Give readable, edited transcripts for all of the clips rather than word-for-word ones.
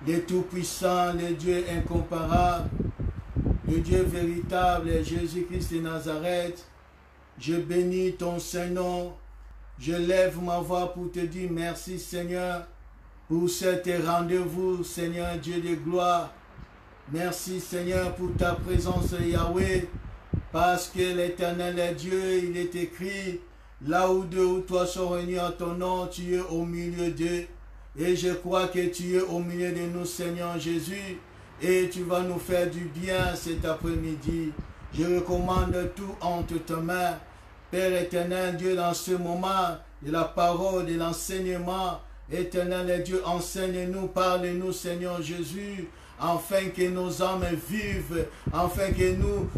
le Tout-Puissant, le Dieu incomparable, le Dieu véritable, Jésus-Christ de Nazareth. Je bénis ton Saint-Nom. Je lève ma voix pour te dire merci, Seigneur, pour cet rendez-vous, Seigneur Dieu de gloire. Merci, Seigneur, pour ta présence, Yahweh, parce que l'Éternel est Dieu. Il est écrit, là où deux ou trois sont réunis en ton nom, tu es au milieu d'eux. Et je crois que tu es au milieu de nous, Seigneur Jésus, et tu vas nous faire du bien cet après-midi. Je recommande tout entre tes mains, Père éternel, Dieu, dans ce moment de la parole, de l'enseignement. Éternel Dieu, enseigne-nous, parle-nous, Seigneur Jésus, afin que nos âmes vivent, afin que nous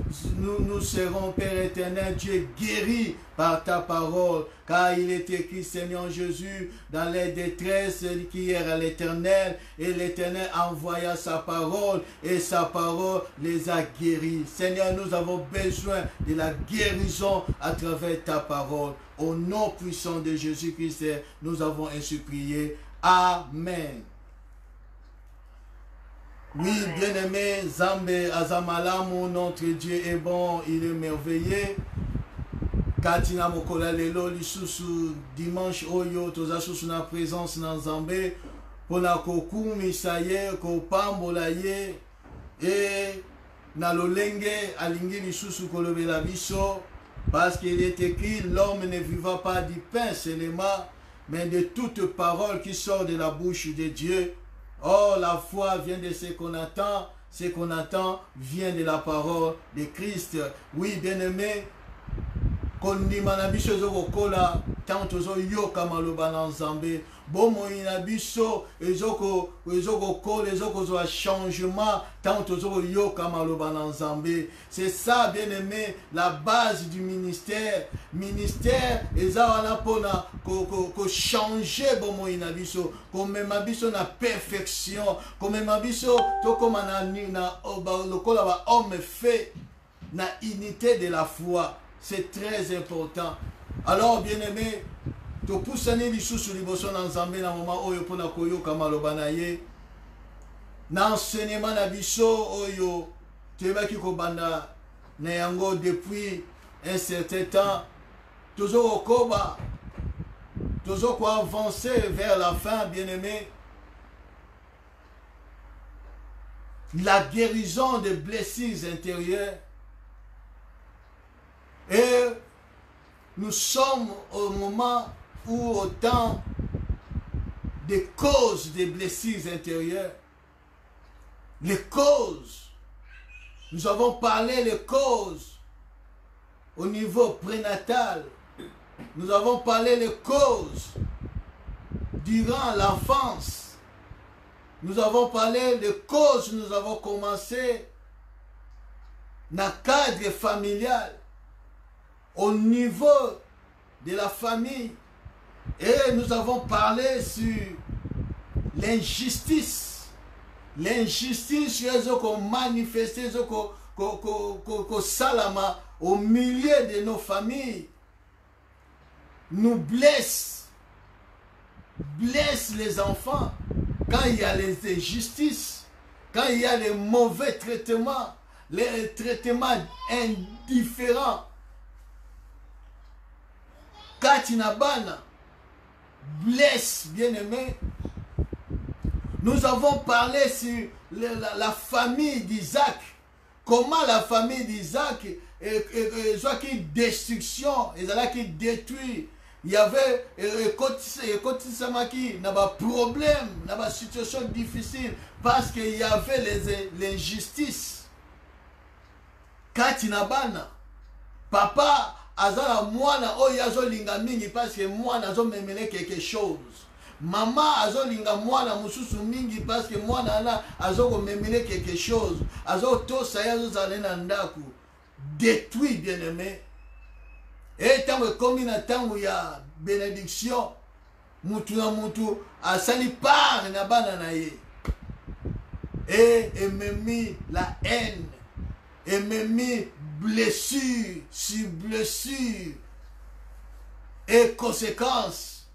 serons, Père éternel, Dieu, guéris par ta parole. Car il est écrit, Seigneur Jésus, dans les détresses qui est à l'Éternel, et l'Éternel envoya sa parole, et sa parole les a guéris. Seigneur, nous avons besoin de la guérison à travers ta parole. Au nom puissant de Jésus-Christ, nous avons ainsi prié. Amen. Oui, bien-aimé, Zambé Azamalamu, notre Dieu est bon, il est merveilleux. Katina mokola lelo lisusu dimanche oyo toza susu na présence na Nzambe pona kokumisa ye kopambola ye et na lolenge alingi lisusu kolobela biso parce qu'il est écrit l'homme ne vivra pas du pain seulement mais de toute parole qui sort de la bouche de Dieu. Or la foi vient de ce qu'on attend vient de la parole de Christ. Oui, bien-aimé, kondima na biso ezokokola tant tozoyoka maloba na Nzambe bomoi na biso ezokokola ezokozwa changement tant tozoyoka maloba na Nzambe. C'est ça, bien-aimé, la base du ministère eza wana pona ko changer bomoi na biso komema biso na perfection komema biso tokoma na lokola ba homme fait na unité de la foi. C'est très important. Alors, bien-aimé, to poussani lisusu liboso na Nzambe na moment oyo pona koyoka maloba na ye. Na enseignement na biso oyo tebaki kobanda na yango depuis un certain temps. Toujours au koba, toujours quoi avancer vers la fin, bien-aimé. La guérison des blessures intérieures. Et nous sommes au moment où au temps des causes des blessures intérieures, les causes, nous avons parlé des causes au niveau prénatal, nous avons parlé des causes durant l'enfance, nous avons parlé des causes, nous avons commencé dans le cadre familial, au niveau de la famille, et nous avons parlé sur l'injustice. L'injustice qu'on manifeste, qu'on salama au milieu de nos familles, nous blesse les enfants quand il y a les injustices, quand il y a les mauvais traitements, les traitements indifférents. Katinabana blesse, bien-aimé. Nous avons parlé sur la famille d'Isaac. Comment la famille d'Isaac soit qui destruction, qui détruit. Il y avait qui n'a pas problème, n'a pas situation difficile parce qu'il y avait l'injustice. Katinabana, papa azala mwana oyo azolinga mingi parce que mwana azomemele quelque chose. Maman azolinga mwana mususu mingi parce que mwana ana azokomemele quelque chose. Azotosa ya azozala na ndaku. Détruit, bien-aimé. Et tango ekomi na tango ya bénédiction, mutu na mutu asali part na bana na ye. Et ememi la haine, ememi blessure sur blessure et conséquences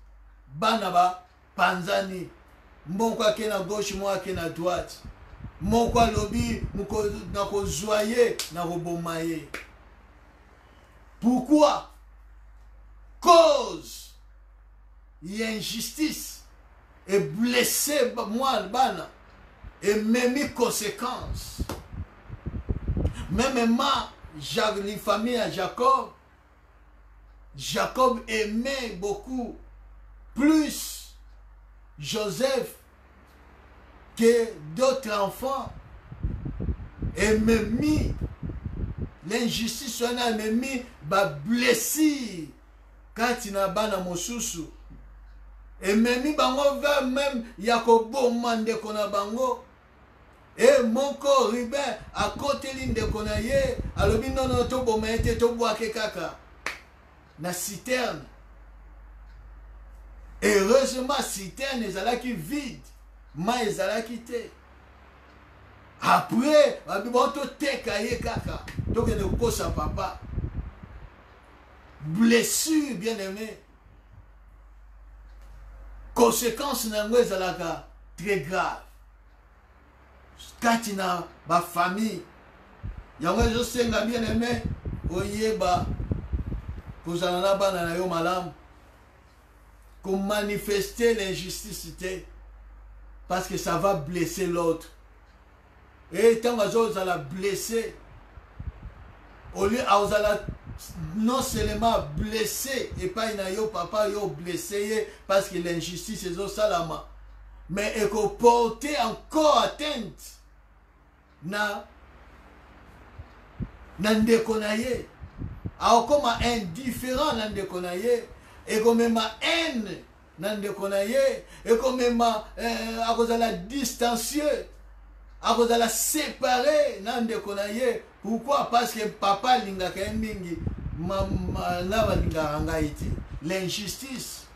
banaba panzani Moko ake na gauche, moi ake na droite. Moko alobi, na kozwaye, na robomaye. Pourquoi? Cause il y a injustice et blessé moi bana et même conséquences. Même ma la famille à Jacob, Jacob aimait beaucoup plus Joseph que d'autres enfants. Et même l'injustice, on a même blessé quand il a bana mosusu. Et même bango va même Yakobo mande kona bango. Et mon corps ribe à côté l'inde konaye, alobi non to bomete to boake kaka. Na citerne. Heureusement citerne ezalaki vide. Ma ezalaki te. Après, bon to teka ye kaka. To que ne kosa papa. Blessure bien aimé. Conséquences nango ezalaka très grave. Quand il a ma famille, yango je sais bien aimé, oyeba kozana bana na yo malam, qu'on manifester l'injustice parce que ça va blesser l'autre. Et tant que vous allez blesser, au lieu vous allez non seulement blessé et pas yo papa yo blessé parce que l'injustice est salama, mais et que porter encore atteinte na ndekonaye a comme indifférent na ndekonaye et comme même haine na ndekonaye et comme même à cause de la distancieux à cause de la séparer na ndekonaye. Pourquoi? Parce que papa linga mingi mama na linga ngaiti l'injustice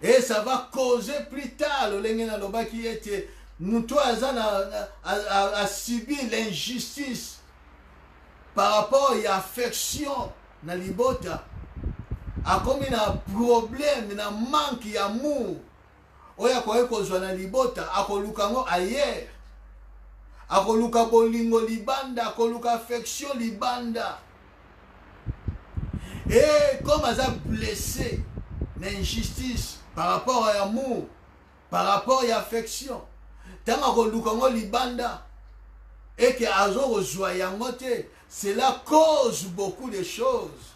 et ça va causer plus tard le lengena loba qui était nous a subi l'injustice par rapport à affection na libota a comme un problème na manque d'amour oya kwa kozwa na libota akolukango ailleurs akoluka bolingo libanda akoluka affection libanda et comme ça blessé l'injustice par rapport à l'amour par rapport à l'affection tant akoluka libanda et que azo rejoint yango te cela cause beaucoup de choses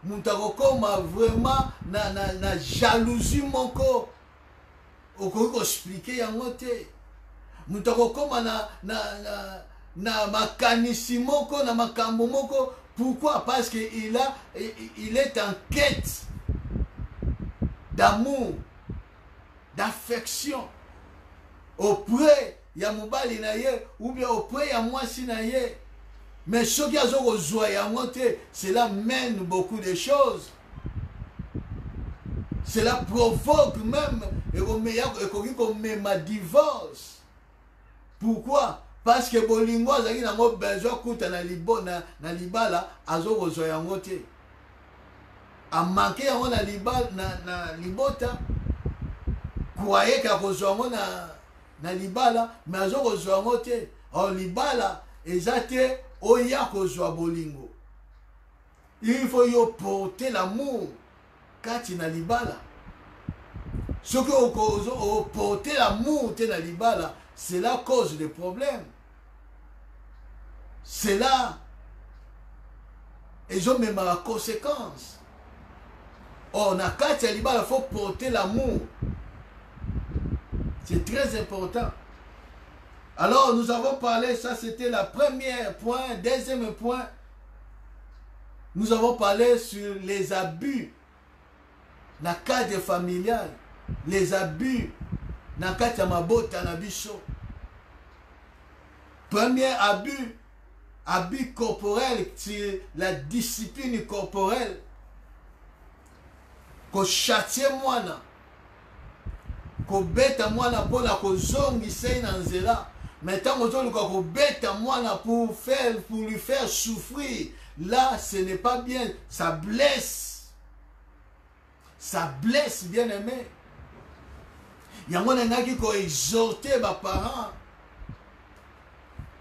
muntako koma vraiment na jalousie moko okoki expliquer yango te muntako koma na makanisi moko na makambo moko. Pourquoi? Parce que il est en quête d'amour, d'affection auprès ya mobali na ye ou bien auprès ya mwasi na ye. Mais ce qui a monté, cela mène beaucoup de choses. Cela provoque même ma divorce. Pourquoi? Parce que bolingo azaki nango besoin kuta na libala azo kozwa yango te. A manqué yango na libota. Croyez ka kozwa yango na libala mais azo kozwa yango te. Or libala ezate oya kozwa bolingo. Il faut yo porter l'amour quand tu na libala. Ce que vous porter l'amour te na libala, c'est la cause des problèmes. C'est là. Et ils ont même la conséquence. Or, na quand ya libala, il faut porter l'amour. C'est très important. Alors, nous avons parlé, ça c'était le premier point. Deuxième point, nous avons parlé sur les abus dans le cadre familial. Les abus dans le cadre de mabota na biso. Premier abus, abus corporel, c'est la discipline corporelle. Ko châtier mwana, ko beta mwana pour la ko zongi sei na nzela. Maintenant, on bête mwana pour lui faire souffrir. Là, ce n'est pas bien. Ça blesse. Ça blesse, bien aimé. yango nangaki ko exhorter ba parents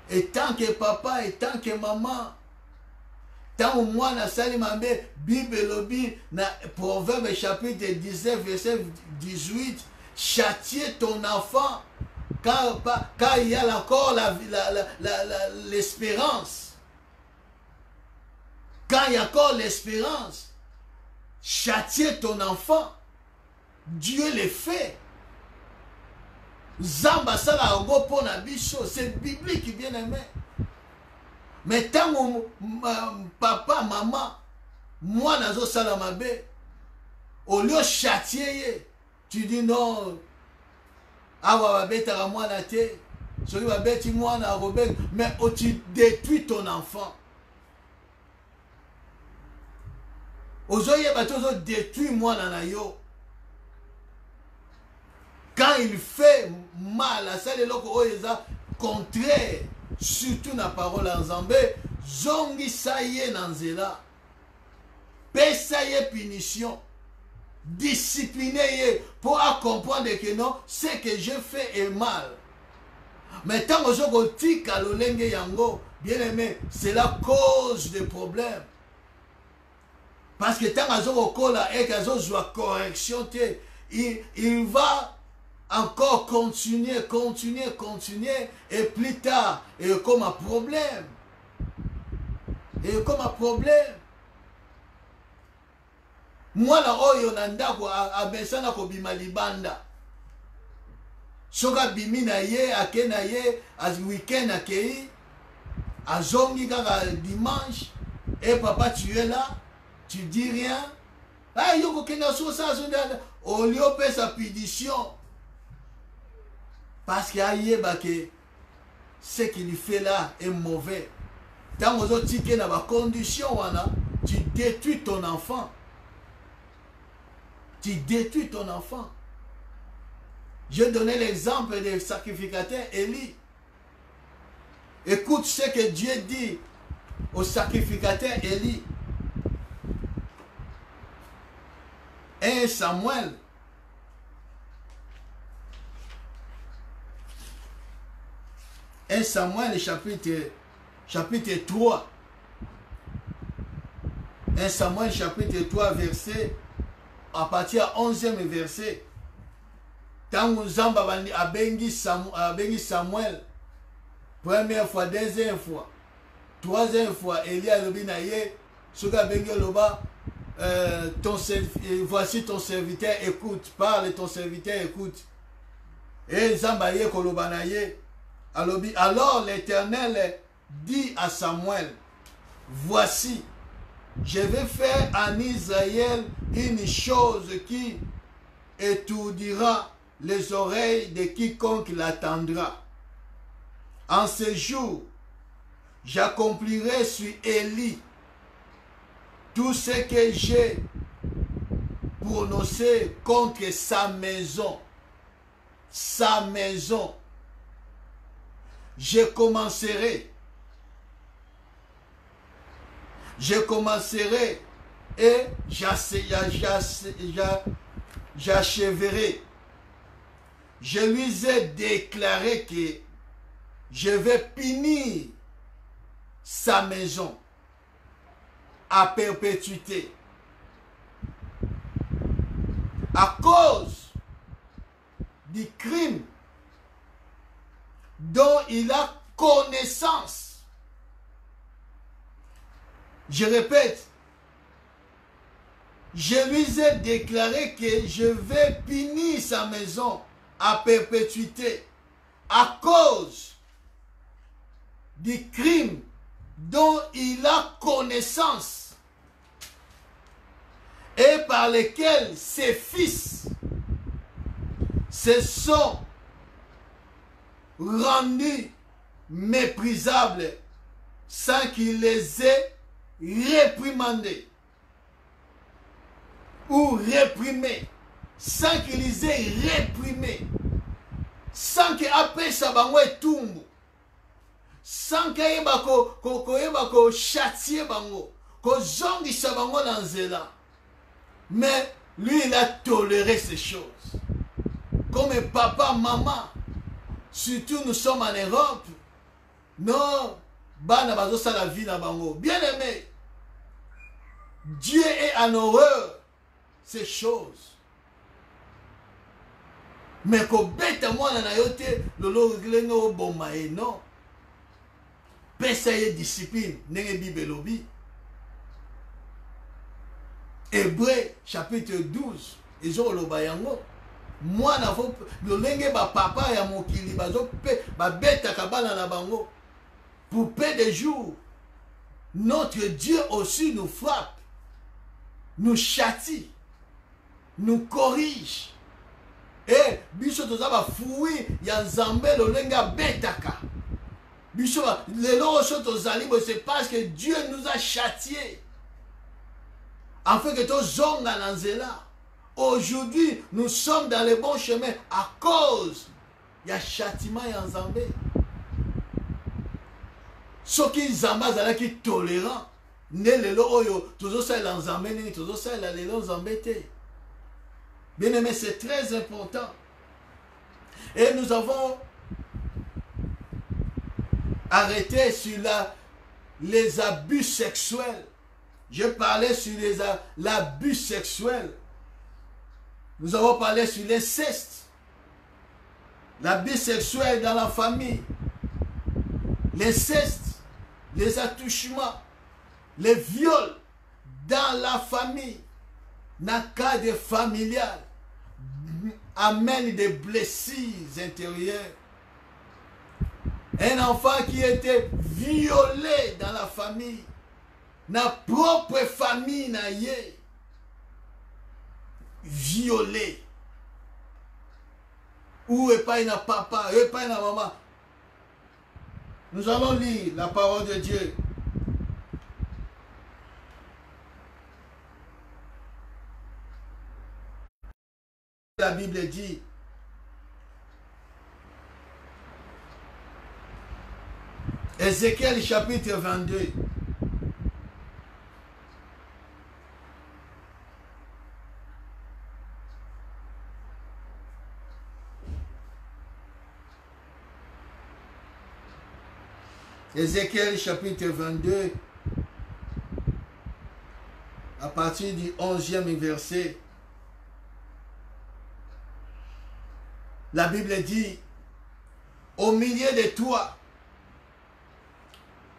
et tant que papa et tant que maman tant mwana sali mabe Bible lobi na Proverbe chapitre 19 verset 18 châtier ton enfant car il y a encore l'espérance. Quand il y a encore l'espérance, châtier ton enfant, Dieu le fait. Zamba sala ogo pona biso, c'est biblique bien aimé. Mais tant papa, maman, moi nazo sala mabe, au lieu châtier, tu dis non. Awa babetaka mwana te, soki babeti mwana akobeta, mais tu détruis ton enfant. Ozoyeba te ozo détruire mwana na yo. Quand il fait mal, ça les loko oeza contraire, surtout na parole en Nzambe, zongi sa ye na nzela. Pesa ye punition. Discipliner pour comprendre que non, ce que je fais est mal. Mais tant que je dis que yango, bien aimé, c'est la cause des problèmes. Parce que tant que je vois correction, il va encore continuer, et plus tard, et comme un problème. Mwana oyo na ndako abesana ko bima libanda. Soka bimi na ye, ake na ye, as week-end akei, azongi kaka dimanche, et papa tu es là, tu dis rien. Ah yoko kena so sa au lieu de sa punition. Parce qu'il y a que ce qu'il fait là est mauvais. Tant que tu es dans la condition, tu détruis ton enfant. Tu détruis ton enfant. Je donnais l'exemple du sacrificateur Élie. Écoute ce que Dieu dit au sacrificateur Élie. 1 Samuel. Samuel chapitre 3. 1 Samuel chapitre 3 verset à partir du 11e verset. Tant Zamba a bengi Samuel, première fois, deuxième fois, troisième fois, Élie a dit naye, Souga bengi loba, voici ton serviteur, écoute, parle ton serviteur, écoute. Et Zamba ye koloba naye, alors l'Éternel dit à Samuel, voici, je vais faire en Israël une chose qui étourdira les oreilles de quiconque l'attendra. En ce jour, j'accomplirai sur Élie tout ce que j'ai prononcé contre sa maison. Sa maison. Je commencerai et j'achèverai. Je lui ai déclaré que je vais punir sa maison à perpétuité à cause du crime dont il a connaissance. Je répète, je lui ai déclaré que je vais punir sa maison à perpétuité à cause du crime dont il a connaissance et par lequel ses fils se sont rendus méprisables sans qu'il les ait réprimandés ou réprimés, sans qu'il les ait réprimés, sans qu'il appelle sa bango etumbu, sans qu'il ait ko châtier bango, ko zongi sa bango dans nzela. Mais lui, il a toléré ces choses. comme papa, maman, surtout nous sommes en Europe, non, bana bazo sa la vie na bango. Bien aimé, Dieu est en horreur ces choses. Mais ko beta mwana na yote lolo glengo boma e non. Pesa ye discipline nenge Bible lobi. Hébreu chapitre 12 ezo loba yango. Mwana fo lolenge ba papa ya mokili bazo pe ba beta kabana na bango. Pour peu de jours, notre Dieu aussi nous frappe, nous châtie, nous corrige. Et biso toza ba fui ya nzambe lolenga betaka. Biso lelo oso tozali bo c'est parce que Dieu nous a châtiés. Afin que tozonga na nzela. Aujourd'hui, nous sommes dans le bon chemin à cause ya châtiment ya nzambe. Soki nzambe azalaki tolérant, ne lelo oyo tozosalela nzambe nini tozosalela lelo nzambe te. Bien aimé, c'est très important. Et nous avons arrêté sur les abus sexuels. Je parlais sur l'abus sexuel. Nous avons parlé sur l'inceste. L'abus sexuel dans la famille. L'inceste, les attouchements, les viols dans la famille. Dans le cadre familial, amène des blessures intérieures. Un enfant qui était violé dans la famille, dans la propre famille, violé. Où est pas un papa, où est pas une maman. Nous allons lire la parole de Dieu. La Bible dit, Ézéchiel chapitre 22, Ézéchiel chapitre 22, à partir du 11e verset, la Bible dit, au milieu de toi,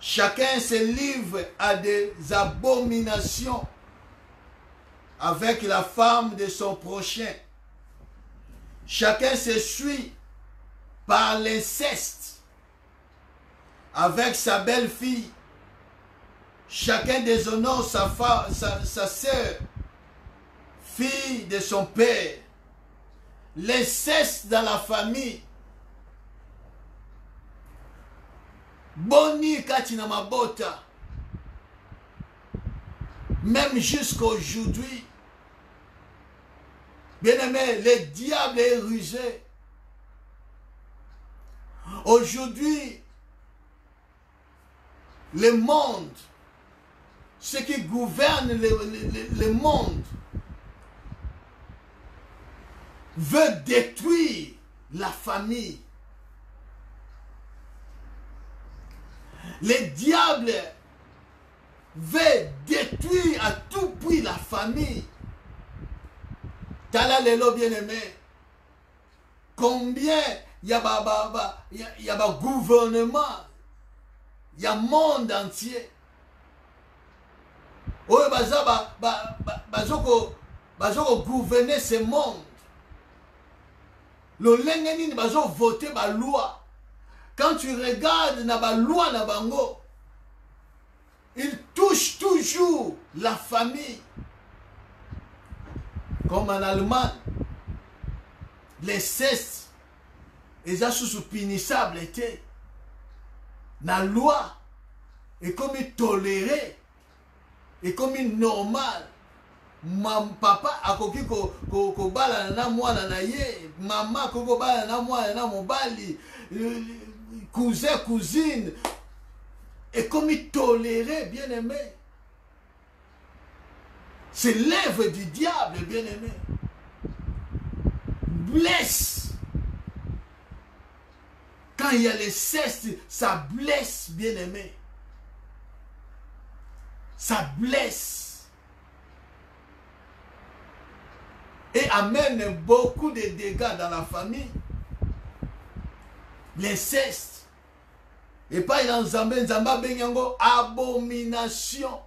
chacun se livre à des abominations avec la femme de son prochain. Chacun se suit par l'inceste avec sa belle-fille. Chacun déshonore sa sœur, fille de son père. L'inceste dans la famille. Boni katina mabota. Même jusqu'aujourd'hui. Bien-aimé, le diable est rusé. Aujourd'hui, le monde, ce qui gouverne le monde, veut détruire la famille. Le diable veut détruire à tout prix la famille. Tala lelo bien-aimé. Combien il y a gouvernement, il y a monde entier. Oui, bazoko gouverner ce monde. Le lengeni bazo voter ba loi. Quand tu regardes la loi na bango, il touche toujours la famille. Comme en Allemagne, les cesses, les sous punissable étaient. La loi est comme toléré, et comme normal. Mam papa akoki ko bala na mwana na ye, mama ko bala na mwana na mobali, cousin cousine, et comme toléré, bien aimé. C'est l'œuvre du diable, bien aimé. blesse. Quand il y a l'inceste, ça blesse, bien-aimé. Ça blesse. Et amène beaucoup de dégâts dans la famille. L'inceste. Et pas dans Zambé, Zamba Benyango, abomination.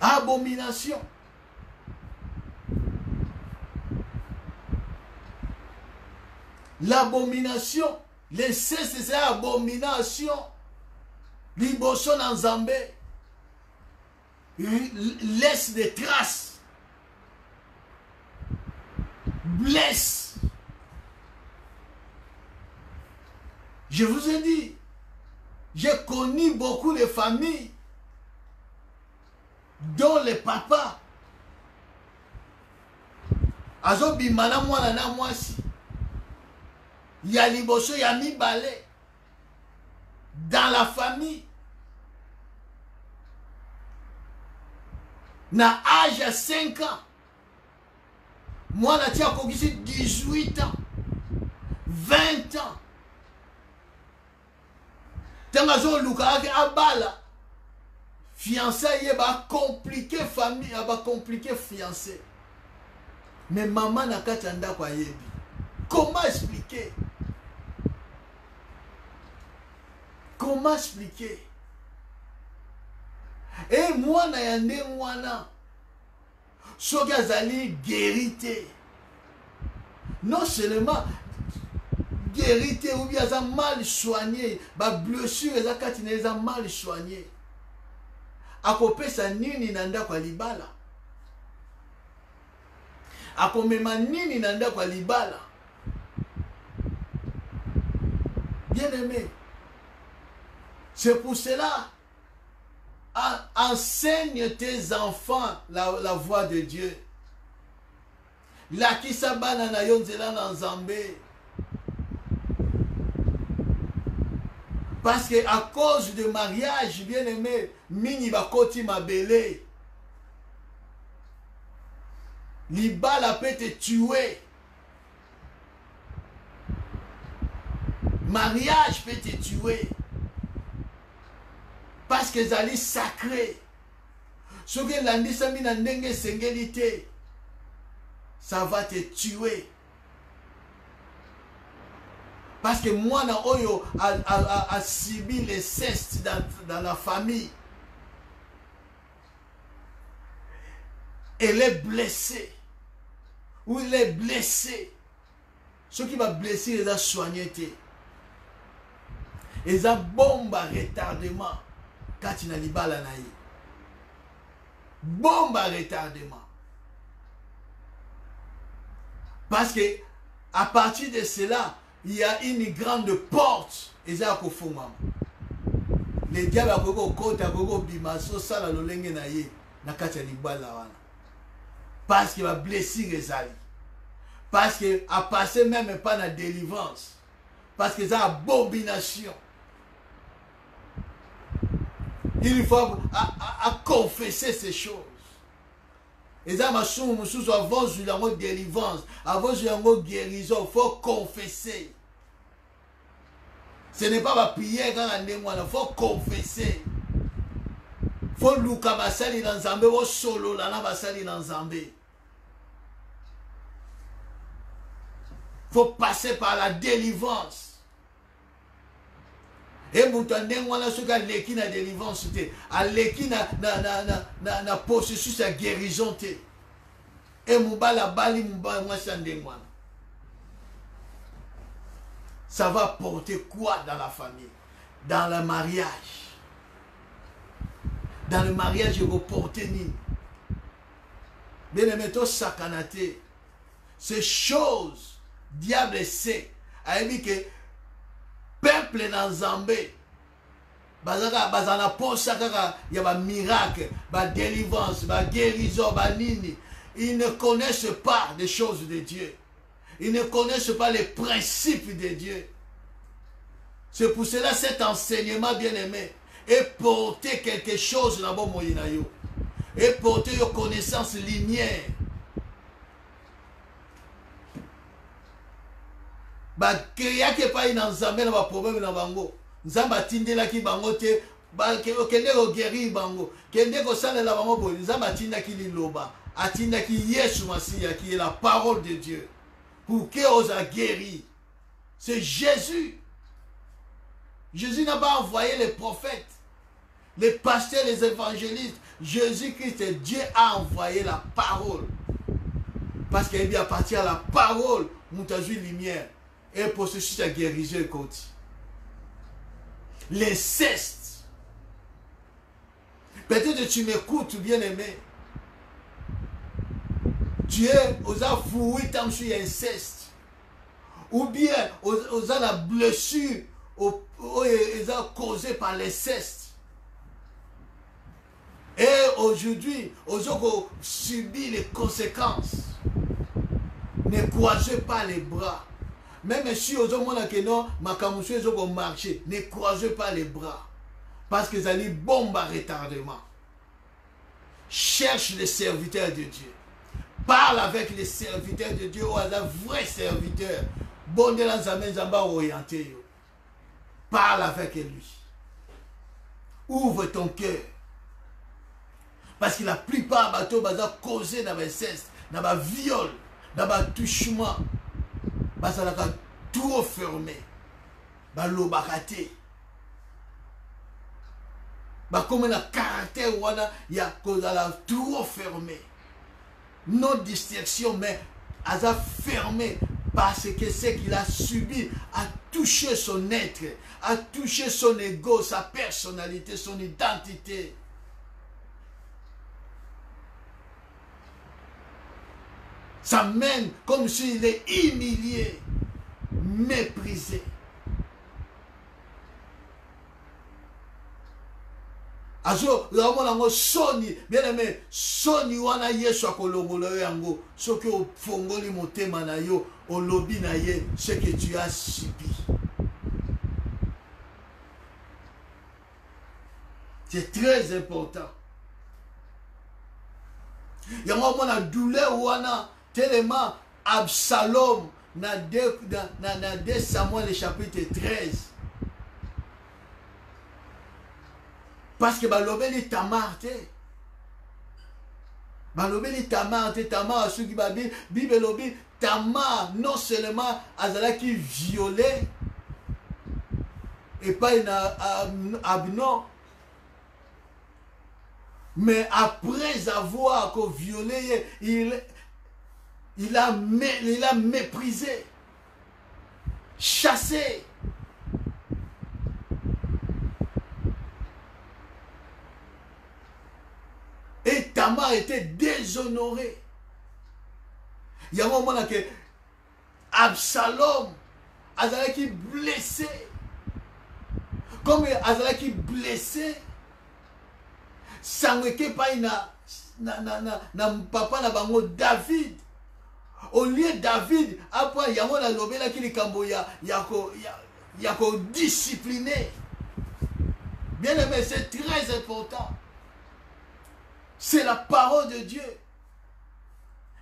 Abomination. L'abomination, l'inceste, c'est abomination. Liboso dans Zambé laisse des traces, blesse. Je vous ai dit, j'ai connu beaucoup de familles dont les papas azobimana mwana na mwasi ya liboso ya mibale dans la famille na âge à 5 ans mwana tia kokisi 18 ans 20 ans tanga zo luka ake abala fiancé ba compliqué famille ba compliqué fiancé mais maman na kati ndako ayebi comment expliquer? Comment expliquer? Et moi na yande mwana soki azali guérité non seulement guérité ou bien aza mal soigné ba blessure eza kati na eza mal soigné akopesa nini na ndako ya libala akomema nini na ndako ya libala bien aimé. C'est pour cela enseigne tes enfants la voie de Dieu. La kisabana na yonzela na Nzambe. Parce que à cause de mariage, bien aimé, mini bakoti mabele. Libala peut te tuer. Mariage peut te tuer. Parce que zali sacré. Ce que l'andisami na ndenge sengelité, ça va te tuer. Parce que moi, Oyo a subi l'inceste dans la famille. Elle est blessée. Ou il est blessé. Ce qui va blesser, il a soigné. Il a bombe à retardement. Quand il a libala naï. Bombe à retardement. Parce que à partir de cela, il y a une grande porte. Et ça, le diable a koko kota koko bimaso sala lolenge naïe na kati libala wana. Parce qu'il va blesser les alliés. Parce qu'il a passé même pas la délivrance. Parce que c'est une abomination. Il faut confesser ces choses. Et ça, avant de la délivrance, avant de la guérison, il faut confesser. Ce n'est pas ma prière quand on est moi, il faut confesser. Il faut louka basali dans Zambé, il faut solo la basali dans Zambé. Il faut passer par la délivrance. Et moutandeng wana soka leki na délivrance te, a leki na processus à guérison te. Et moubala bali moubala mwasandeng wana. Ça va porter quoi dans la famille? Dans le mariage. Dans le mariage, il va porter ni. Bien aimé, to sakanate. Ces choses, diable sait. A dit que peuple dans Zambé, bazana posa kaka ya ba miracle, ba délivrance, ba guérison, ba nini. Ils ne connaissent pas les choses de Dieu. Ils ne connaissent pas les principes de Dieu. C'est pour cela cet enseignement bien-aimé est porter quelque chose dans bon moyen et porter une connaissance linéaire. bakeyaki epai na nzambe na baproblème na bango nzambe atindelaki bango te kende koguérir bango kende kosalela bango boye nzambe atindaki liloba atindaki Yesu Masiya qui est la parole de Dieu pour que osa guérir. C'est Jésus. Jésus n'a pas envoyé les prophètes, les pasteurs, les évangélistes. Jésus-Christ, Dieu a envoyé la parole. Parce qu'il est à partir de la parole, nous avons vu lumière. Et le processus de guérison continue. L'inceste. Peut-être que tu m'écoutes, bien-aimé. Tu es aux afouilles tant sur inceste. Ou bien aux la blessure causée par l'inceste. Et aujourd'hui, aux ont subi les conséquences. Ne croisez pas les bras. Même si aux gens qui non, ils ont marché, ne croisez pas les bras. Parce que ça les bombe à retardement. Cherche les serviteurs de Dieu. Parle avec les serviteurs de Dieu, ou les vrais serviteurs. Bon de la orienté. Parle avec lui. Ouvre ton cœur. Parce que la plupart des bateaux sont causés dans le cesse, dans le viol, dans le touchement. Parce qu'ils sont trop fermés. Dans l'obacate. Comme un caractère, il y a trop fermé. Non distraction, mais elle a fermé parce que ce qu'il a subi a touché son être, a touché son ego, sa personnalité, son identité. Ça mène comme s'il est humilié, méprisé. Azo ramona soni bien aimé soni wana Yesu akolongolo yango soki ofongoli motema na yo olobi na ye ce que tu as subi. C'est très important. Yango mona douleur wana tellement Absalom na 2 Samuel chapitre 13. Parce que balobeli Tamar te. Balobeli Tamar te. Tamar a su qui babi bibelobi Tamar non seulement azalaki violé et pas une Abnon, mais après avoir violé il a méprisé, chassé. Et Tamar était déshonoré. Il y a un moment que Absalom azalaki blessé. Comme azalaki blessé, sangweke pa na papa na bango David. Au lieu David, après il y a un lobela qui likambo ya ko discipliner. Bien aimé, c'est très important. C'est la parole de Dieu.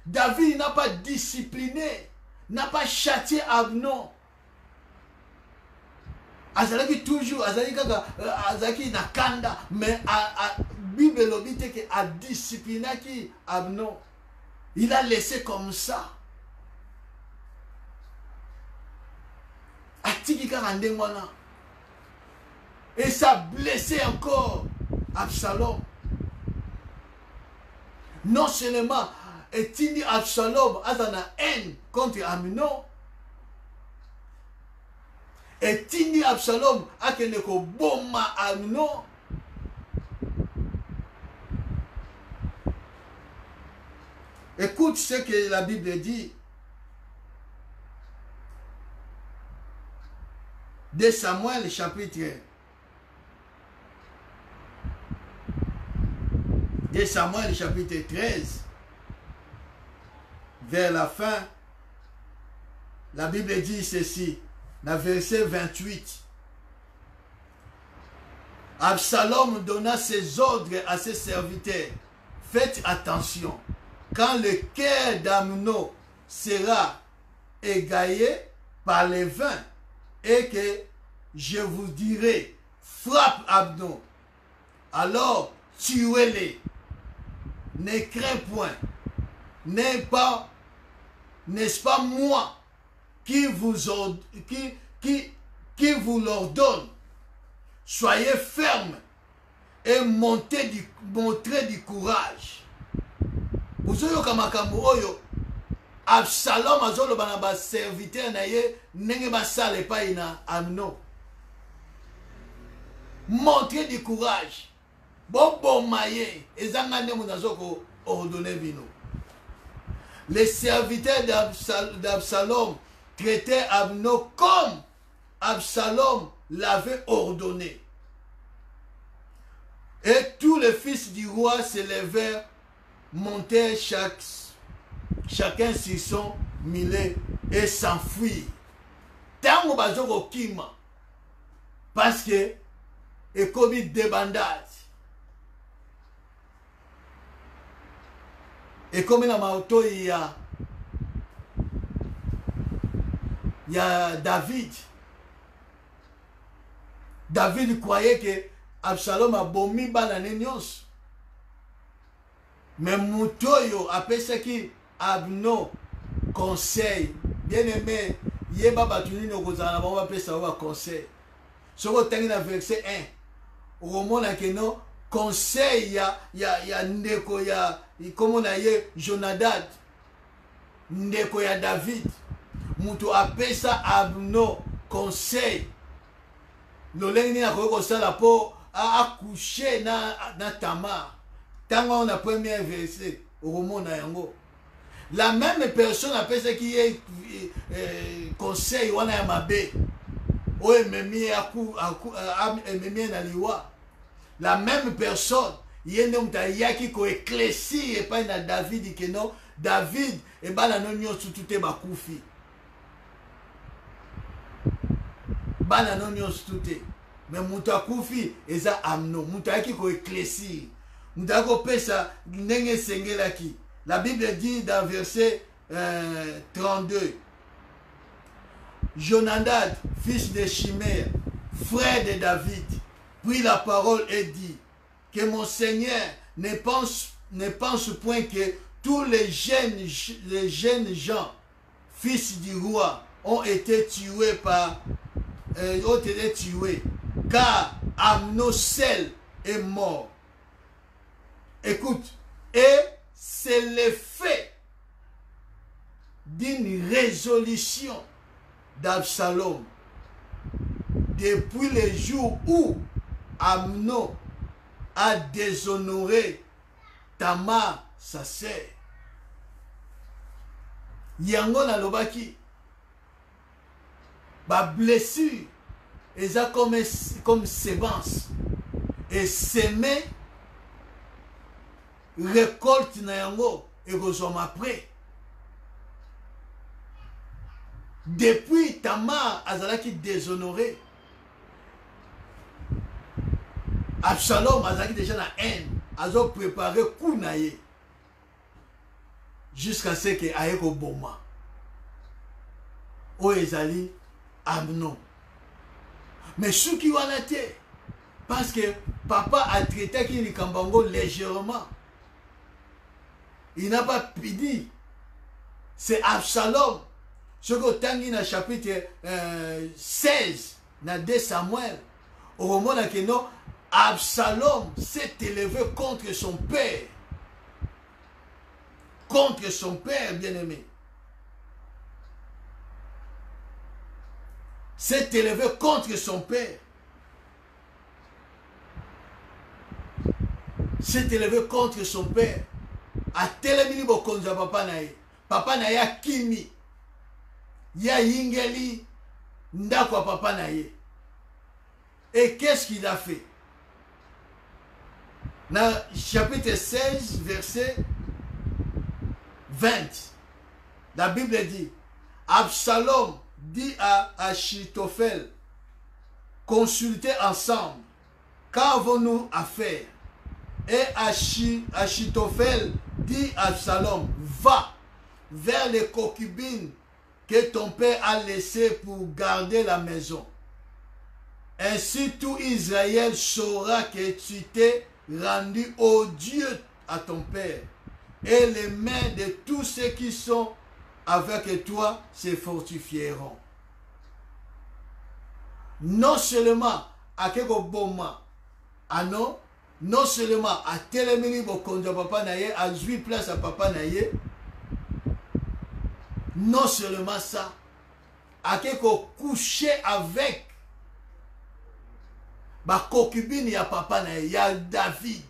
David n'a pas discipliné, n'a pas châtié Abnon. Azalaki toujours, azalaki nakanda, mais Bible l'obite que a discipliné qui Abnon. Il a laissé comme ça. Atiki karandengwana. Et ça a blessé encore Absalom. Non seulement est-il Absalom a une haine contre Amnon, est-il Absalom a une bombe à Amnon. Écoute ce que la Bible dit. 2 Samuel chapitre 2 Samuel chapitre 13, vers la fin, la Bible dit ceci, dans verset 28. Absalom donna ses ordres à ses serviteurs. Faites attention, quand le cœur d'Amnon sera égaillé, par les vins, et que je vous dirai, frappe Abnon, alors tuez-les, ne crains point, n'est-ce pas moi qui vous l'ordonne? Soyez fermes et montrez du courage. Vous savez que Absalom azoloba na ba serviteur na ye ndenge basala epai na Amnon. Montrez du courage. Boboma ye ezanga nde moto azoko ordonner bino. Les serviteurs d'Absalom traitaient Amnon comme Absalom l'avait ordonné. Et tous les fils du roi se levèrent, montèrent chacun sur son millet et s'enfuirent. Tango bazoko kima parce que et comme débandade. Et comme dans l'auto il y a David. David croyait que Absalom a bomi banane nyos. Mais Moutoyo a pensé que Abnon conseil. Bien aimé, Yeba Batuni no Gozana, on va penser à conseil. Ce qu'on a dans verset 1. Au moment où non conseil, il y a Ndeko, il y a comme on a eu Jonadab, Ndeko, il y a David. Mouto a pensé à Abnon conseil. L'olengni na koyo kosala po accoucher na Tamar. Tango na premier verset okomona yango. La même personne appelle ce qui est conseil wana ya mabe. O ememi ememi na liwa. La même personne yende muta yaki ko éclaircir et pas na David que non David e bana no nyonso tute bakufi. Bana non nyonso tute. Mais muta kufi eza Amnon. Muta yaki ko éclaircir. Muta ko pesa ndenge sengelaki. La Bible dit dans verset 32. Jonadab, fils de Shimei, frère de David, prit la parole et dit que mon Seigneur ne pense point que tous les jeunes gens, fils du roi, ont été tués car Amnon seul est mort. Écoute, et c'est l'effet d'une résolution d'Absalom depuis le jour où Amnon a déshonoré Tamar, sa sœur. Yango na lobaki ba blessure eza comme sémence et semer récolte na yango et kozoma après. Depuis Tamar azalaki déshonoré. Absalom azalaki déjà na haine. Azo préparé coup na ye. Jusqu'à ce que aye ko boma. O ezali Amnon. Mais ce qui wana te parce que papa a traité qui likambango légèrement. Il n'a pas dit. C'est Absalom. Ce que tangi na chapitre 16 na 2 Samuel. Au moment où non, Absalom s'est élevé contre son père. Contre son père bien-aimé. S'est élevé contre son père. S'est élevé contre son père. A telemini bokonza papa na ye. Papa na ye akimi. Ya yingeli ndako papa na ye. Et qu'est-ce qu'il a fait? Dans chapitre 16, verset 20, la Bible dit, Absalom dit à Achitophel, consultez ensemble, qu'avons-nous à faire? Et Achitophel dit à Absalom, va vers les concubines que ton père a laissé pour garder la maison. Ainsi tout Israël saura que tu t'es rendu odieux à ton père, et les mains de tous ceux qui sont avec toi se fortifieront. Non seulement à quelque boma, non seulement à telemini bokonja papa naye, à jouer place à papa naye, non seulement ça, à quelque coucher avec ma concubine ya papa naye, ya David,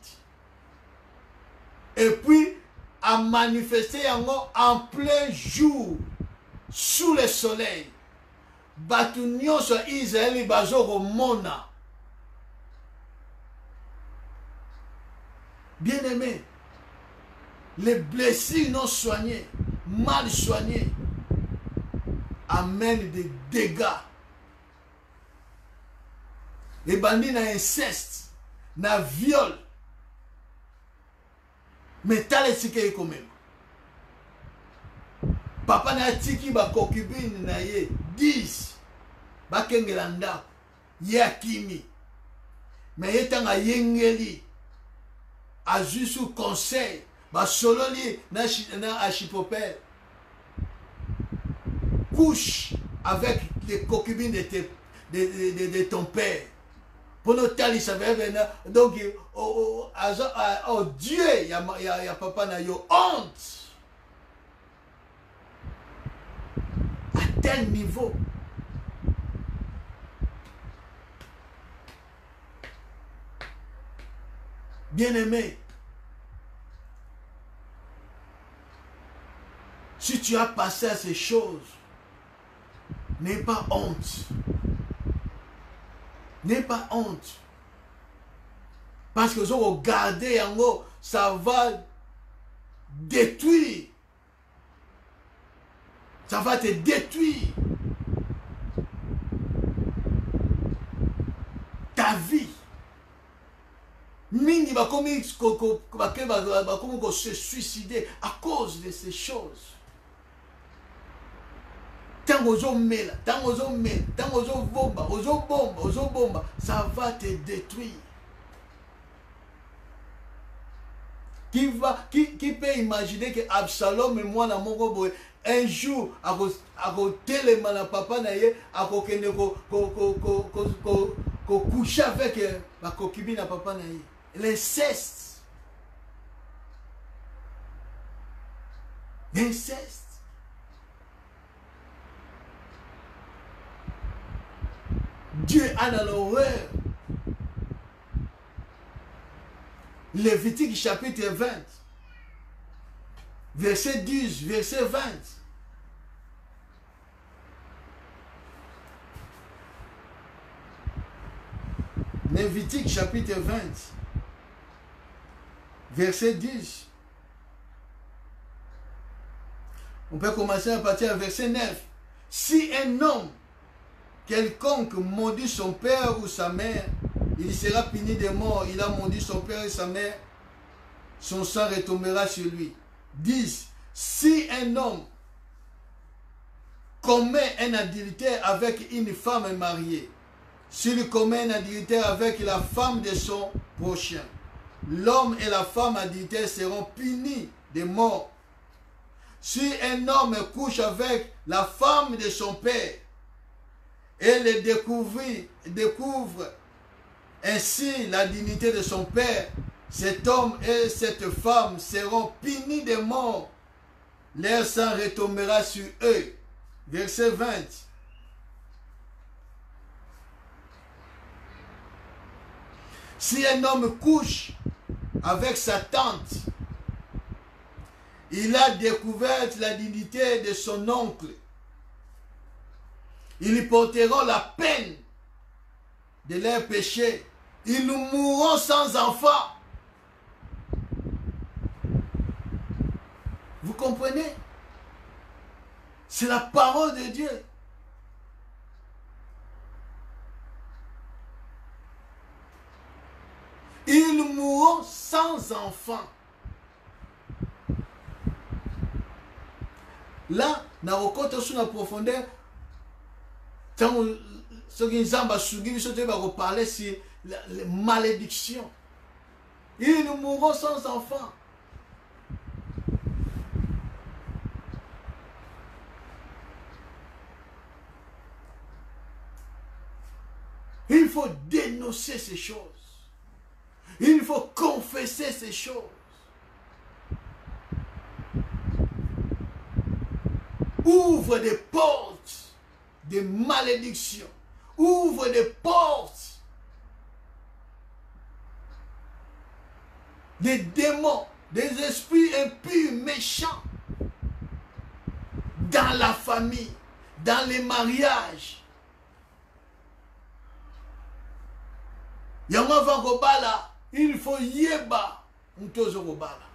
et puis à manifester en plein jour sous le soleil. Batu nyonso Israël bazoko mona. Bien-aimés, les blessures non soignées, mal soignées, amènent des dégâts. Les bandits na inceste, na viol, mais t'as les sikeye quand même. Papa na tiki ba concubine na ye 10 ba kengela ndako ye akimi, mais ye tanga yengeli azui sous conseil ba sololi na Achitopele, couche avec les concubines de ton père. Pour nos tali savait venir donc oh Dieu ya papa na yo honte. À tel niveau. Bien-aimé, si tu as passé à ces choses, n'aie pas honte. N'aie pas honte. Parce que regarder en haut, ça va détruire. Ça va te détruire. Ta vie. Mingi va comme se suicider à cause de ces choses. Ça va te détruire. Qui peut imaginer que Absalom et moi, un jour, à côté de mon papa, à coucher avec ma concubine à papa, l'inceste. L'inceste. Dieu a dans l'horreur. Lévitique chapitre 20, verset 10, verset 20. Lévitique chapitre 20, verset 10. On peut commencer à partir du verset 9. Si un homme quelconque maudit son père ou sa mère, il sera puni de mort. Il a maudit son père et sa mère, son sang retombera sur lui. 10. Si un homme commet un adultère avec une femme mariée, s'il commet un adultère avec la femme de son prochain, l'homme et la femme adultère seront punis de mort. Si un homme couche avec la femme de son père et le découvre ainsi la dignité de son père, cet homme et cette femme seront punis de mort. Leur sang retombera sur eux. Verset 20. Si un homme couche avec sa tante, il a découvert la dignité de son oncle. Ils porteront la peine de leurs péchés. Ils mourront sans enfant. Vous comprenez? C'est la parole de Dieu. Ils mourront sans enfant. Là, na okota sous la profondeur, ce qui nous a suivi, ce qui va parler, c'est les malédictions. Ils nous mourront sans enfants. Il faut dénoncer ces choses. Il faut confesser ces choses. Ouvre des portes de malédiction. Ouvre des portes des démons, des esprits impurs, méchants dans la famille, dans les mariages. Il faut yeba mtozo kobala.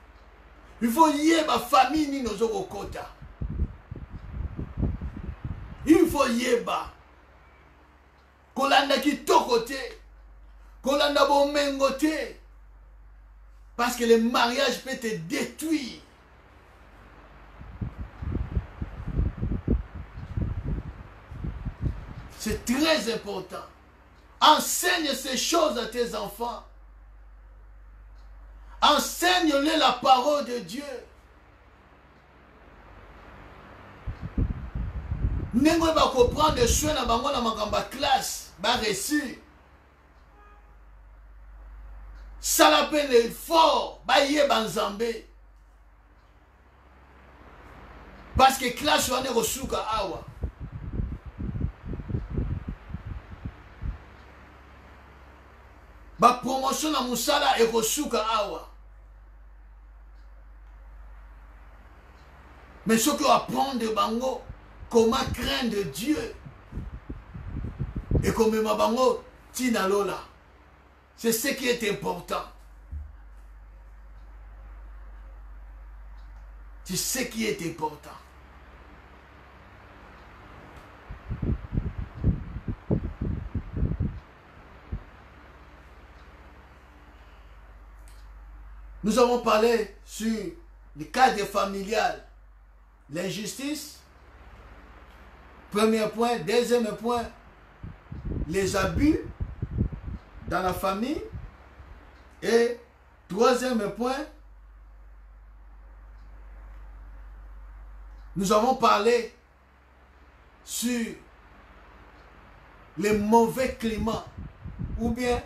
Il faut yeba famille ni nozo kokota. Il faut yeba kolanda kitoko te, kolanda bomengo te, parce que le mariage peut te détruire. C'est très important. Enseigne ces choses à tes enfants. Enseigne-les la parole de Dieu. Nengo ba comprendre soin na bango na makamba classe, ba réussir. Ça l'appelle l'effort, ba yeba nzambe. Parce que classe wana kosuka awa. Ba promotion na musala e kosuka awa. Mais ce qu'on apprend de bango, comment craindre Dieu et comment bango tina lola, c'est ce qui est important. C'est ce qui est important. Nous avons parlé sur le cadre familial, l'injustice. Premier point. Deuxième point, les abus dans la famille. Et troisième point, nous avons parlé sur les mauvais climats ou bien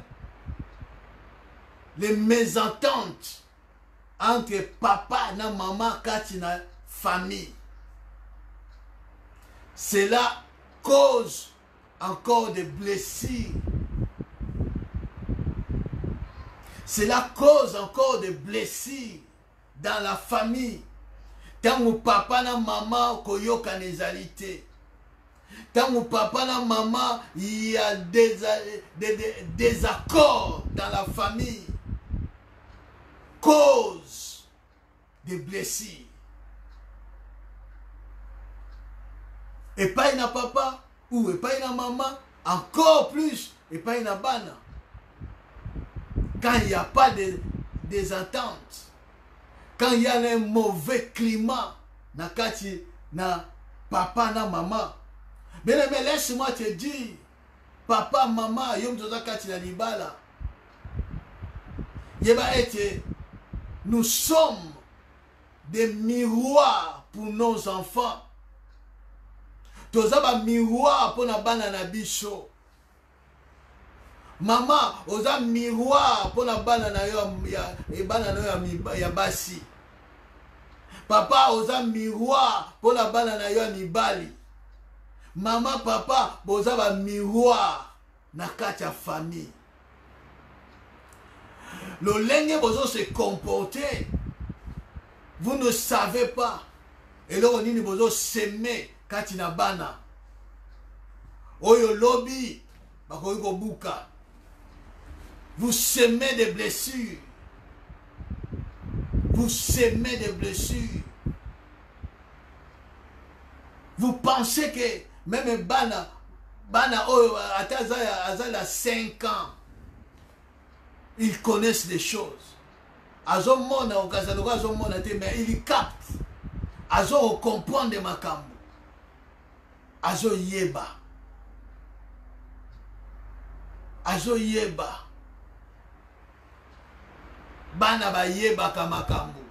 les mésententes entre papa et maman quand il a famille. Cela cause encore des blessures. Cela cause encore des blessures dans la famille. Tant que papa et maman koyoka nezalité. Tant que papa et maman il y a des accords dans la famille. Cause des blessures. Et pas une papa ou et pas une maman, encore plus et pas une bana. Quand il n'y a pas des ententes, quand il y a un mauvais climat, na papa na maman. Mais laisse-moi te dire, papa, maman, yom toza kati na libala. Yeba ete, nous sommes des miroirs pour nos enfants. Toza ba miroir pour na bana na biso. Maman, oza miroir pour na bana na yo ya basi. Papa, oza miroir pour na bana na yo mibali. Maman, papa, oza ba miroir na kati ya famille. Le lenge bozo se comporter. Vous ne savez pas. Et là, on dit bozo s'aimer. Katina bana oyo lobby bakoyiko buka. Vous semez des blessures. Vous semez des blessures. Vous pensez que même bana oyo atazala 5 ans, ils connaissent des choses. Azomona okazaloka azomona te, mais ils captent. azo comprendre makambo, azo yeba, bana ba yeba ka makambo,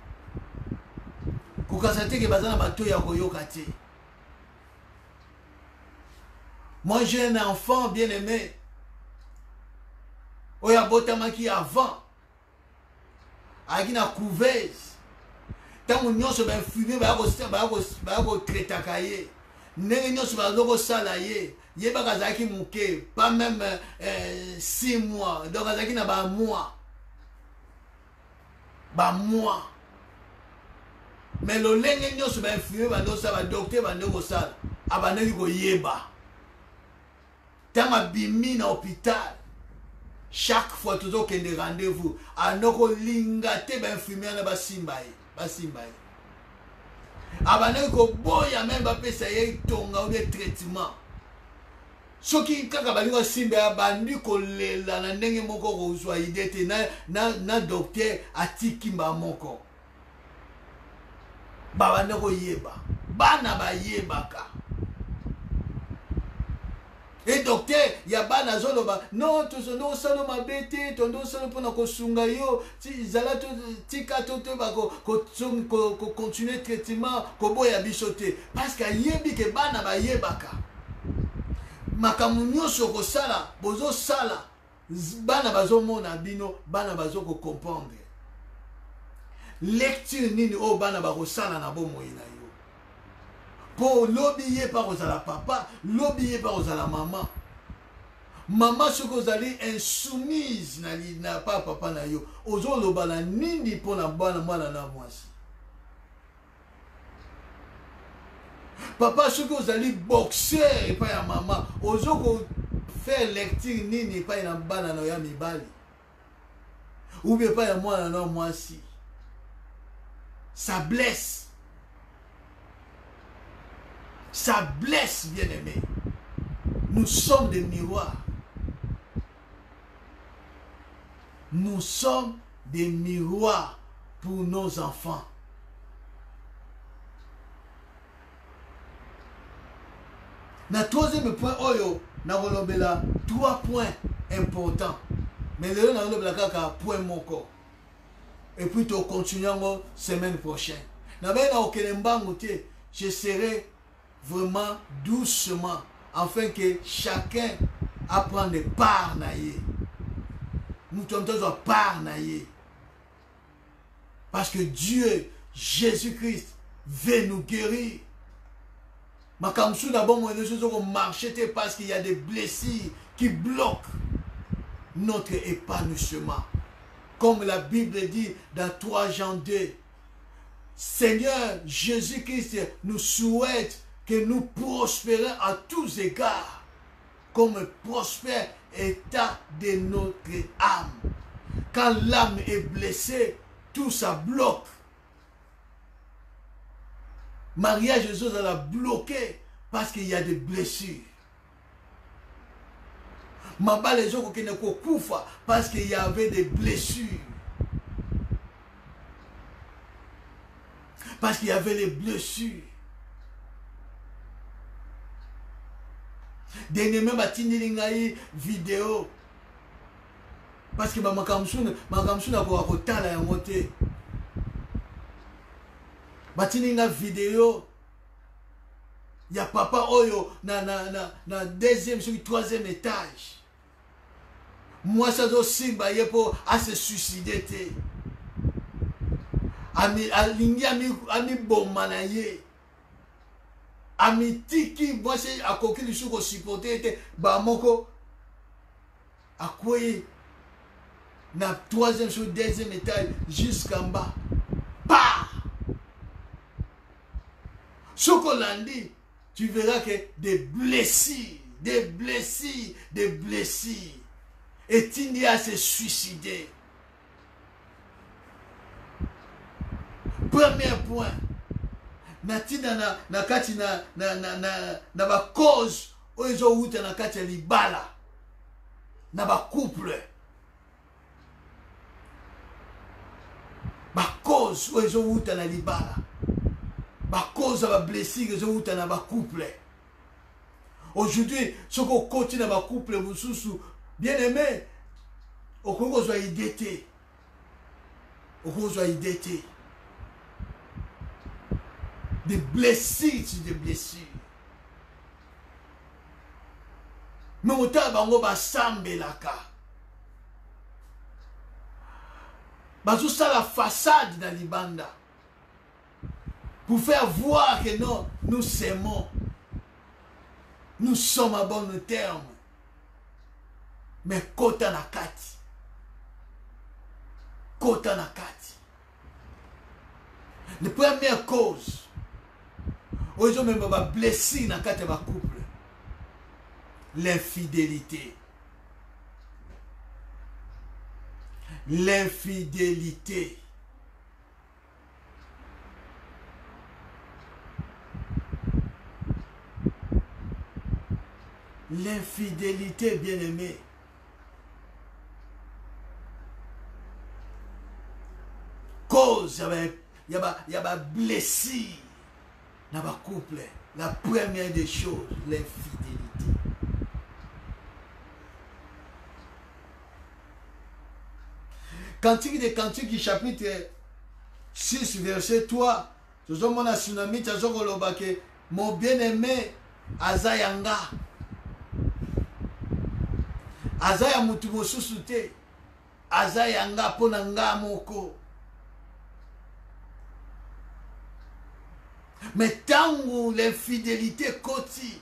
kukasa te ke bazana bato ya koyoka te. Moi j'ai un enfant bien aimé, oya botamaki avant, agina couveuse, tango nyonso ba fumer ba ko tretaka ye, ndenge nyonso ba loko sala ye, ye ba kazaki muke, pas même 6 mois, donc kazaki na ba mois. Mais le lenge nyonso ba fumer ba ndo sa ba docteur ba ndo sala, abaneki ko yeba. Tant bimi na hôpital, chaque fois toujours qu'il y a des rendez-vous, à nos lingate ben infirmière na basimbaye. Abane ko boya même ba pesa ye tonga ou des traitements. Ce qui kaka balingo simba bandi ko lela na ndenge moko ko uzwa idete na docteur atiki mba moko. Babane ko yeba, bana ba yebaka. Et docteur, ya bana zoloba, non, tozondo salo mabete, tondo salo pona kosunga yo, zala to tika to ba ko continuer traitement ko boya bisote parce que yebi ke bana ba yebaka. Makamu nyonso ko sala, bozo sala, bana bazo mona bino, bana bazo ko comprendre. Lecture nini o bana ba ko sala na bomo ina yo. Pour l'obéir par aux la papa, l'obéir par aux la maman. Maman, ce que vous allez insoumise n'a pas papa na yo. Ozo lo bala nini pour la bonne mwana na mwasi. Papa, ce que vous allez boxer et pas ya maman. Ozo ko faire lecture nini pas ya bana na ya mibali. Ou bien pas ya mwana na mwasi. Ça blesse. Ça blesse, bien-aimé. Nous sommes des miroirs. Nous sommes des miroirs pour nos enfants. Na troisième point, oyo, na volobela 3 points importants. Mais le na volobela kaka point moko. Et puis tu continuons semaine prochaine. Na ben na okelembango te, je serai vraiment doucement, afin que chacun apprenne de part naïe. Nous sommes tous à part naïe. Parce que Dieu, Jésus-Christ, veut nous guérir. Mais comme ça, d'abord, moi, les choses vont marcher parce qu'il y a des blessures qui bloquent notre épanouissement. Comme la Bible dit dans 3 Jean 2, Seigneur Jésus-Christ nous souhaite que nous prospérons à tous égards, comme prospère état de notre âme. Quand l'âme est blessée, tout ça bloque. Maria Jésus l'a bloqué parce qu'il y a des blessures. Mamba les gens qui ne koufa parce qu'il y avait des blessures. Parce qu'il y avait les blessures. Dernièrement, batini vidéo. Parce que ma kamsuna kwa kotala ya mote. Batini vidéo. Il y a papa oyo na deuxième sur 3e étage. Moi ça doit aussi bailler pour à se suicider te. Ami bomanaye. Amitiki, moi c'est à coquille du sucre supporté, Bamoko, à quoi na 3e sur 2e étage jusqu'en bas. Bah! Ce qu'on l'a dit, tu verras que des blessures. Et Tindi a se suicider. Premier point. Natina na kati na ba cause ozo uta na kati ya libala na ba couple ba cause ozo uta na libala cause de blessure que vous avez dans couple. Aujourd'hui, ce qu'on continue dans couple, vous sous bien aimé, au Congo, vous avez idée. Au Congo, vous avez idée. Des blessures sur des blessures. Mais au temps, on va s'embêter là. Tout ça, la façade dans les bandes. Pour faire voir que non, nous s'aimons. Nous sommes à bon terme. Mais kota na kati. Kota na kati. La première cause, aujourd'hui même va blesser dans kati ba couple. L'infidélité. L'infidélité. L'infidélité, bien-aimé. Cause, il y a blessure dans le couple. La première des choses, l'infidélité. Cantique des Cantiques, chapitre 6, verset 3. Mon bien-aimé, Azayanga. Azaya mutu mosusu te. Azayanga ponanga moko. Mais tangu l'infidélité koti.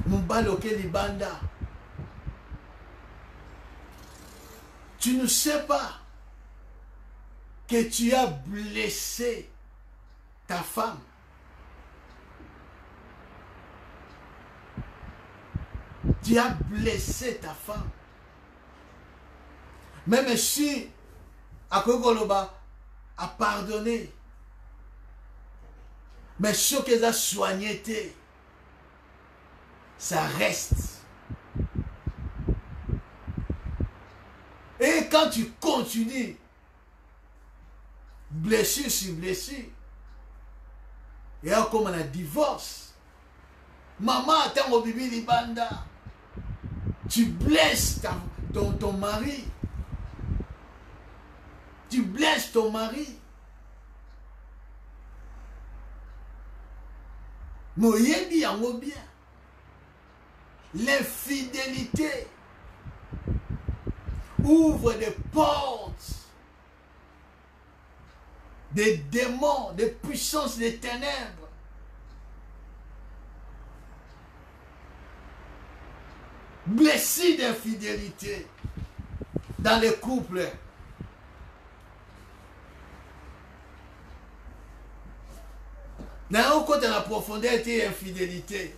Mbaloke libanda. Tu ne sais pas que tu as blessé ta femme. Tu as blessé ta femme. Même si Akogoloba a pardonné, mais ce qu'elle a soigné, ça reste. Et quand tu continues, blessure sur blessure, il y a comme un divorce. Maman attend au bibi libanda. Tu blesses ton mari. Tu blesses ton mari. Moyebi yango bien. L'infidélité ouvre des portes, des démons, des puissances des ténèbres. Blessé d'infidélité dans les couples. Dans la profondeur de l'infidélité.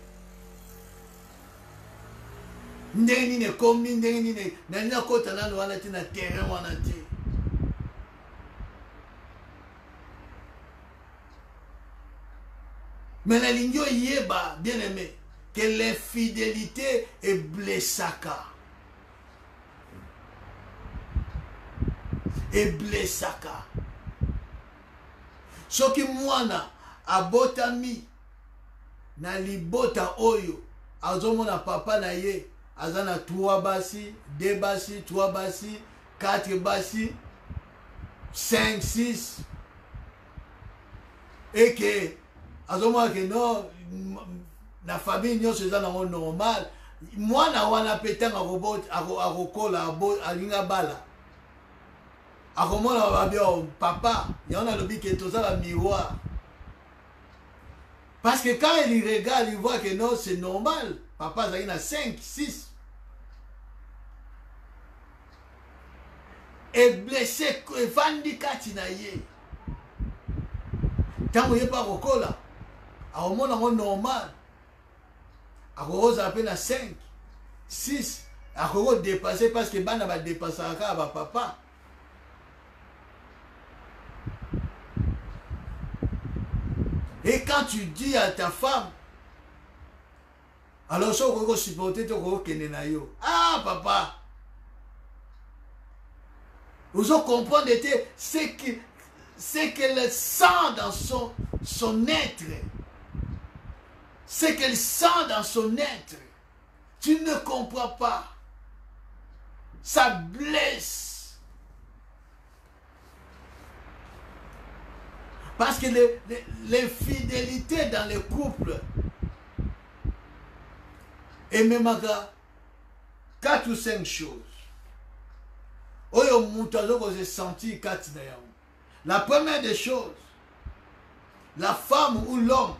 Ndeni ne komi ndeni ne nani akota nalo wana te na terrain wana te. Mais la ligne yeba bien aimé que l'infidélité est blessaka. Et blessaka. Ce qui mwana abotami na libota oyo azomona papa na ye azana 3 basi, 2 basi, 3 basi, 4 basi, 5, 6 et que azomona que non la famille nyonso eza nango normal mwana wana petanga robot akokola alinga bala akomona babio papa yana lobi que tozala miroir parce que quand il regarde il voit que non c'est normal papa azali na 5 6 et blessé evandi kati na ye ntango ye pa kokola akomona ngo normal akokoza pe na 5 6 akoko dépasser parce que bana ba dépasser ka ba papa. Et quand tu dis à ta femme, alors ça on peut supporter ton kenenayo. Ah papa, vous comprenez ce c'est qu'elle sent dans son être. C'est qu'elle sent dans son être. Tu ne comprends pas. Ça blesse. Parce que l'infidélité dans les couples, et même 4 ou 5 choses. La première des choses, la femme ou l'homme,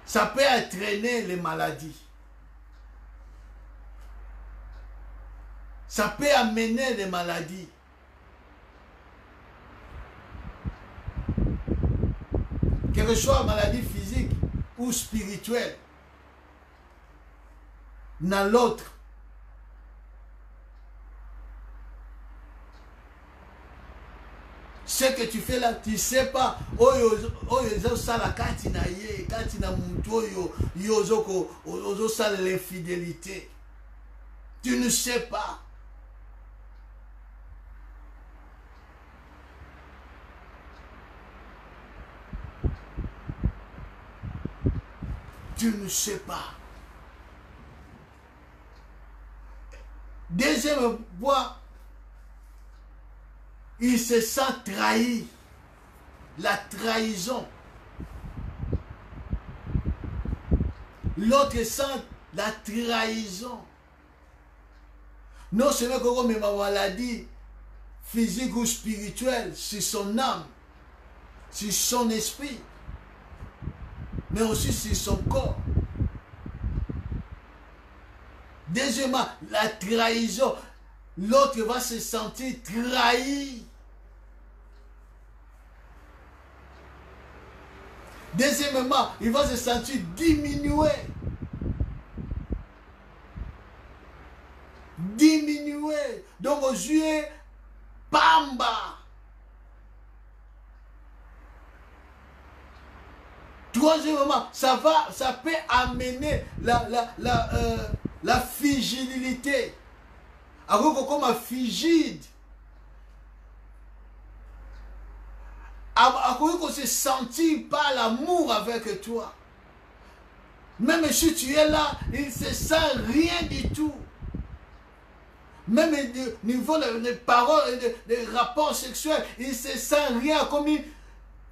ça peut entraîner les maladies. Ça peut amener les maladies. Quelle que soit maladie physique ou spirituelle, dans l'autre. Ce que tu fais là, tu ne sais pas. L'infidélité. Tu ne sais pas. Tu ne sais pas. Deuxième point, il se sent trahi. La trahison. L'autre sent la trahison. Non seulement que ma maladie physique ou spirituelle, c'est son âme, c'est son esprit, mais aussi c'est son corps. Deuxièmement, la trahison. L'autre va se sentir trahi. Deuxièmement, il va se sentir diminué. Diminué. Donc aux yeux, pamba. Troisièmement, ça peut amener la fragilité. Alors comme frigide. Alors qu'on se sentit pas l'amour avec toi. Même si tu es là, il ne se sent rien du tout. Même au niveau des paroles, des rapports sexuels, il ne se sent rien, comme une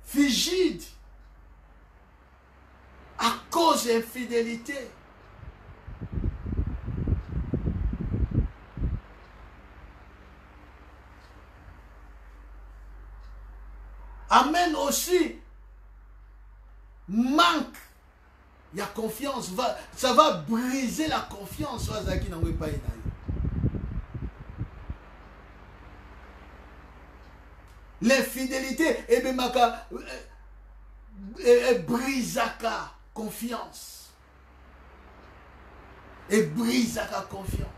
frigide. À cause de l'infidélité. Amène aussi manque. Il y a confiance. Ça va briser la confiance. L'infidélité et brise la confiance. Et brise la confiance.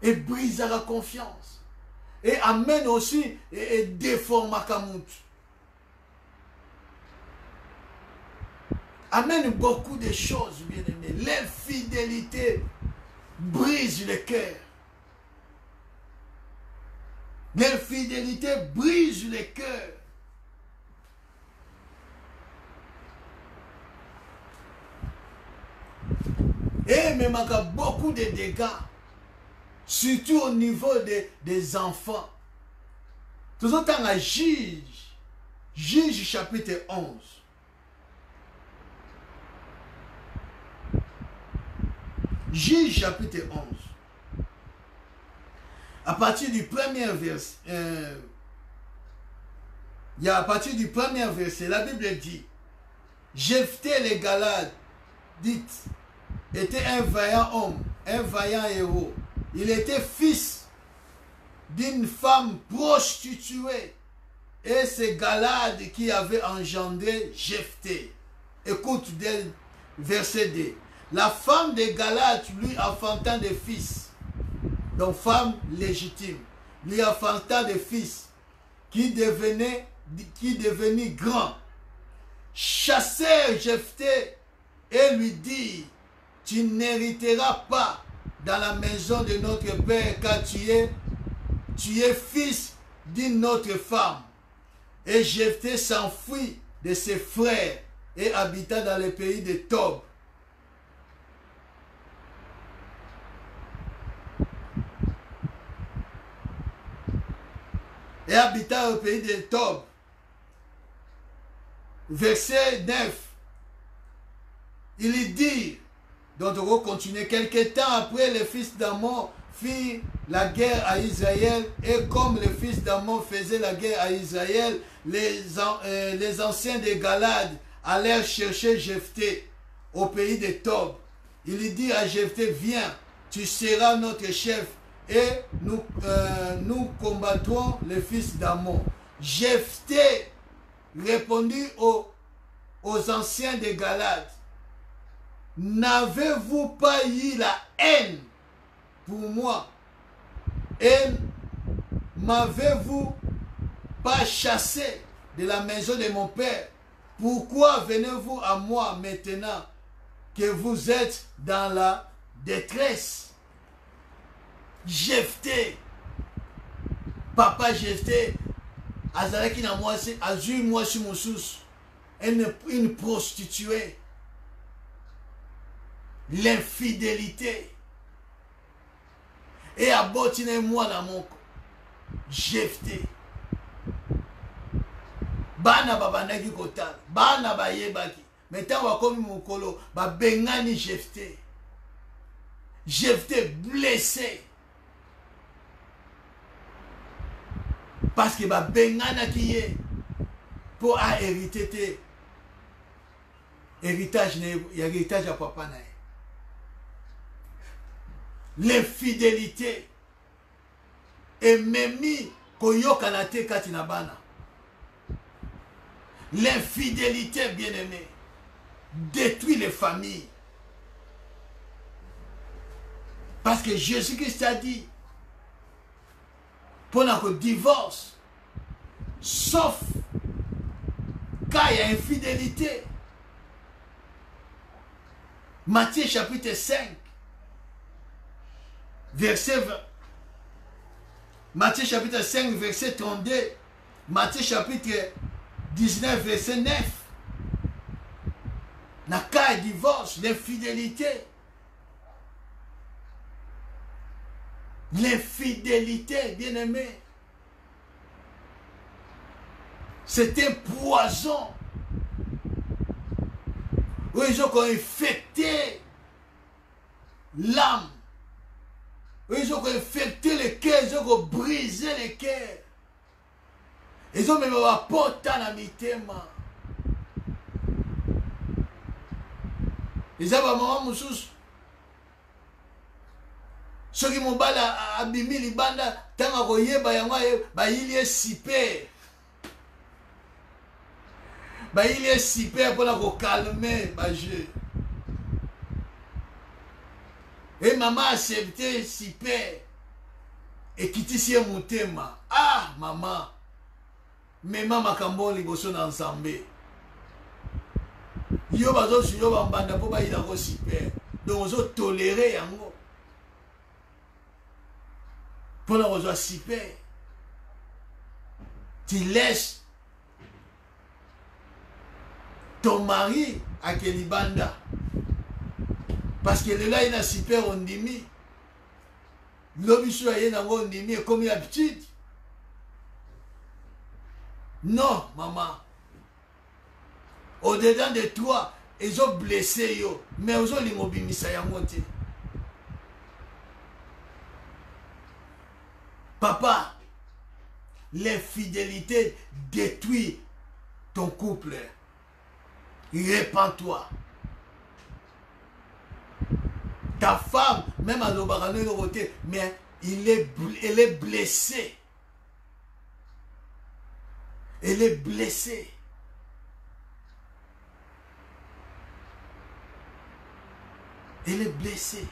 Et brise la confiance. Et amène aussi et déforme la camoute. Amène beaucoup de choses, bien aimé. L'infidélité brise le cœur. L'infidélité brise le cœur. Et même encore beaucoup de dégâts. Surtout au niveau des enfants. Tout le temps à Juge chapitre 11. Juge chapitre 11. À partir du premier verset, à partir du premier verset, la Bible dit, Jephthé les Galades, dites, était un vaillant homme, un vaillant héros. Il était fils d'une femme prostituée. Et c'est Galade qui avait engendré Jephthé. Écoute verset 2. La femme de Galade lui enfanta des fils. Donc femme légitime. Lui enfanta des fils qui devenaient grands. Chassèrent Jephthé et lui dit, tu n'hériteras pas dans la maison de notre Père, car tu es fils d'une autre femme. Et Jephthé s'enfuit de ses frères et habita dans le pays de Tob. Et habita au pays de Tob. Verset 9. Il dit, donc on va continuer, quelque temps après, le fils d'Amon fit la guerre à Israël, et comme le fils d'Amon faisait la guerre à Israël, les anciens de Galad allèrent chercher Jephthé au pays de Tob. Il dit à Jephthé, viens, tu seras notre chef, et nous combattrons les fils d'Amon. Jephthé répondit aux anciens de Galad, n'avez-vous pas eu la haine pour moi? Et m'avez-vous pas chassé de la maison de mon père? Pourquoi venez-vous à moi maintenant que vous êtes dans la détresse? Jephthé, papa Jephthé, azalaki na mwasi, azui mwasi mosusu, une prostituée. L'infidélité. Et abotine moi na moko. Jephthé. Bana babandaki kotala. Bana bayebaki. Maintenant wakomi mokolo. Ba bengani Jephthé. Jephthé blessé. Parce que ba bengana qui est pour a hériter héritage à papa na. L'infidélité et memi koyokana te kati na bana. L'infidélité, bien-aimé, détruit les familles. Parce que Jésus-Christ a dit, pendant que divorce, sauf quand il y a infidélité. Matthieu chapitre 5, verset 20. Matthieu chapitre 5, verset 32. Matthieu chapitre 19, verset 9. Dans le cas de divorce, l'infidélité. L'infidélité, bien-aimé, c'est un poison. Oui, ils ont infecté l'âme. Ils ont infecté le cœur, ils ont brisé le cœur. Ils ont même apporté la mitema. Ils ont maman moussous. Ceux qui m'ont bala abimi libanda, tanga koyeba yango ba il est sipé. Ba il est sipé pour la calmer ba jeu. Et maman a accepté sipé. Et qui t'ici est moutema. Ah maman. Mais maman kambo liboso na ensemble. Yo bazo suyo bambanda po ba ila ko sipé. Donc ozo tolérer yango. Pour la rejoindre super, tu laisses ton mari à Kelibanda. Parce que là, il a super ondimi. L'obissu a un ondimi comme d'habitude. Non, maman. Au-dedans de toi, ils ont blessé yo. Mais ils ont l'immobilisé à monter. Papa, l'infidélité détruit ton couple. Répands-toi. Ta femme, même à l'Obarano, mais elle est blessée. Elle est blessée. Elle est blessée.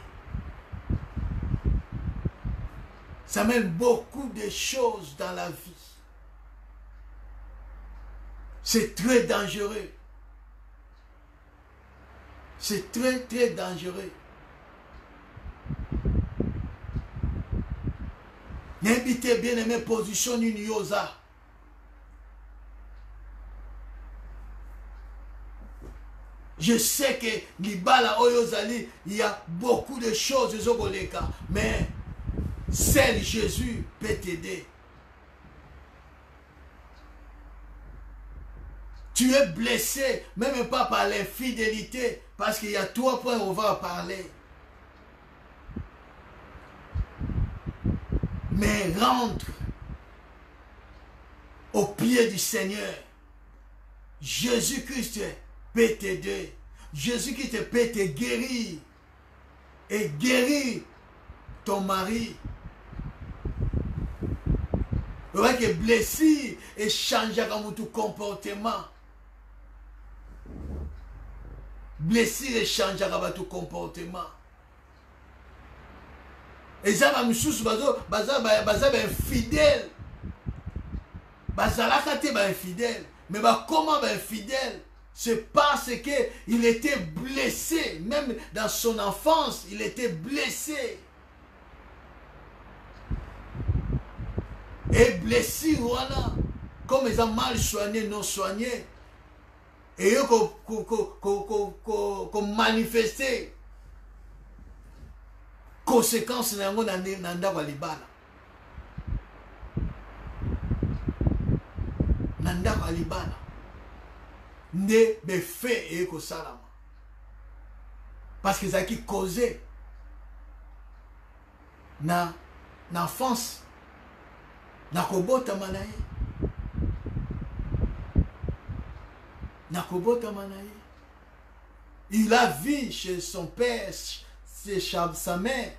Ça mène beaucoup de choses dans la vie. C'est très dangereux. C'est très très dangereux. N'invitez bien aimé position une yosa. Je sais que Libala Oyozali, il y a beaucoup de choses, mais seul Jésus peut t'aider. Tu es blessé, même pas par l'infidélité, parce qu'il y a 3 points où on va en parler. Mais rentre au pied du Seigneur. Jésus-Christ peut t'aider. Jésus-Christ peut te guérir. Et guérir ton mari. Tu vois que blessé et changer comme ton comportement. Blessé et changer comme ton comportement. Et ça va me soucier, baza infidèle. Baza la infidèle. Mais comment infidèle? C'est parce qu'il était blessé. Même dans son enfance, il était blessé. Et blessé, voilà. Comme ils ont mal soigné, non soigné. Et eux qu'on manifesté. Conséquence nango nanda kwa libala. Nanda kwa libala. Nde befe et ko salama. Parce que ça qui causé na enfance na kobota manaye. Na kobota manaye. Il a vu chez son père, chez sa mère,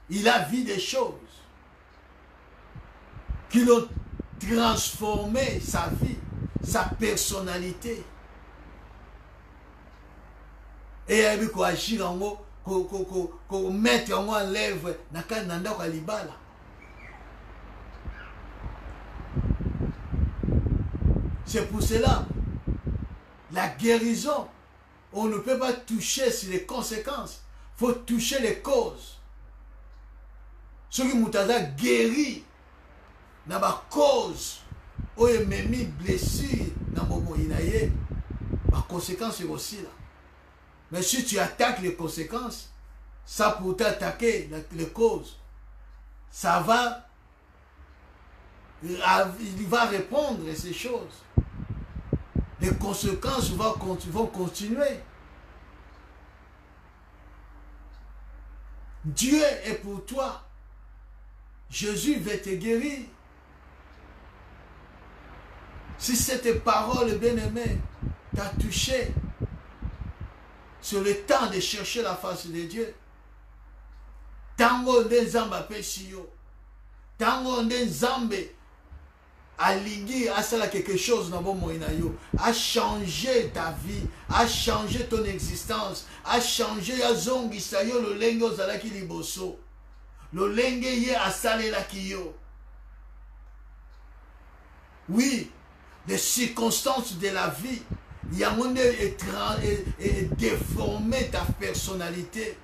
il a vu des choses qui l'ont transformé sa vie, sa personnalité. Et il a vu qu'on agir en haut, qu'on mette en haut en lèvre, nanda kwa libala. C'est pour cela, la guérison, on ne peut pas toucher sur les conséquences. Il faut toucher les causes. Ce qui m'a guéri, dans ma cause, où il m'a mis blessure, dans mon moyen, ma conséquence est aussi là. Mais si tu attaques les conséquences, ça pour t'attaquer les causes, ça va, il va répondre à ces choses. Les conséquences vont continuer. Dieu est pour toi. Jésus veut te guérir. Si cette parole, bien-aimée, t'a touché sur le temps de chercher la face de Dieu, tango nde nzambe apesi yo, tango nde nzambe alingi asala quelque chose na bomoi na yo, a changé ta vie, a changé ton existence, a changé ya zongisa yo lolenge ozalaki liboso, lolenge ye asalelaki yo. Oui, les circonstances de la vie, il y a mon et déformer ta personnalité.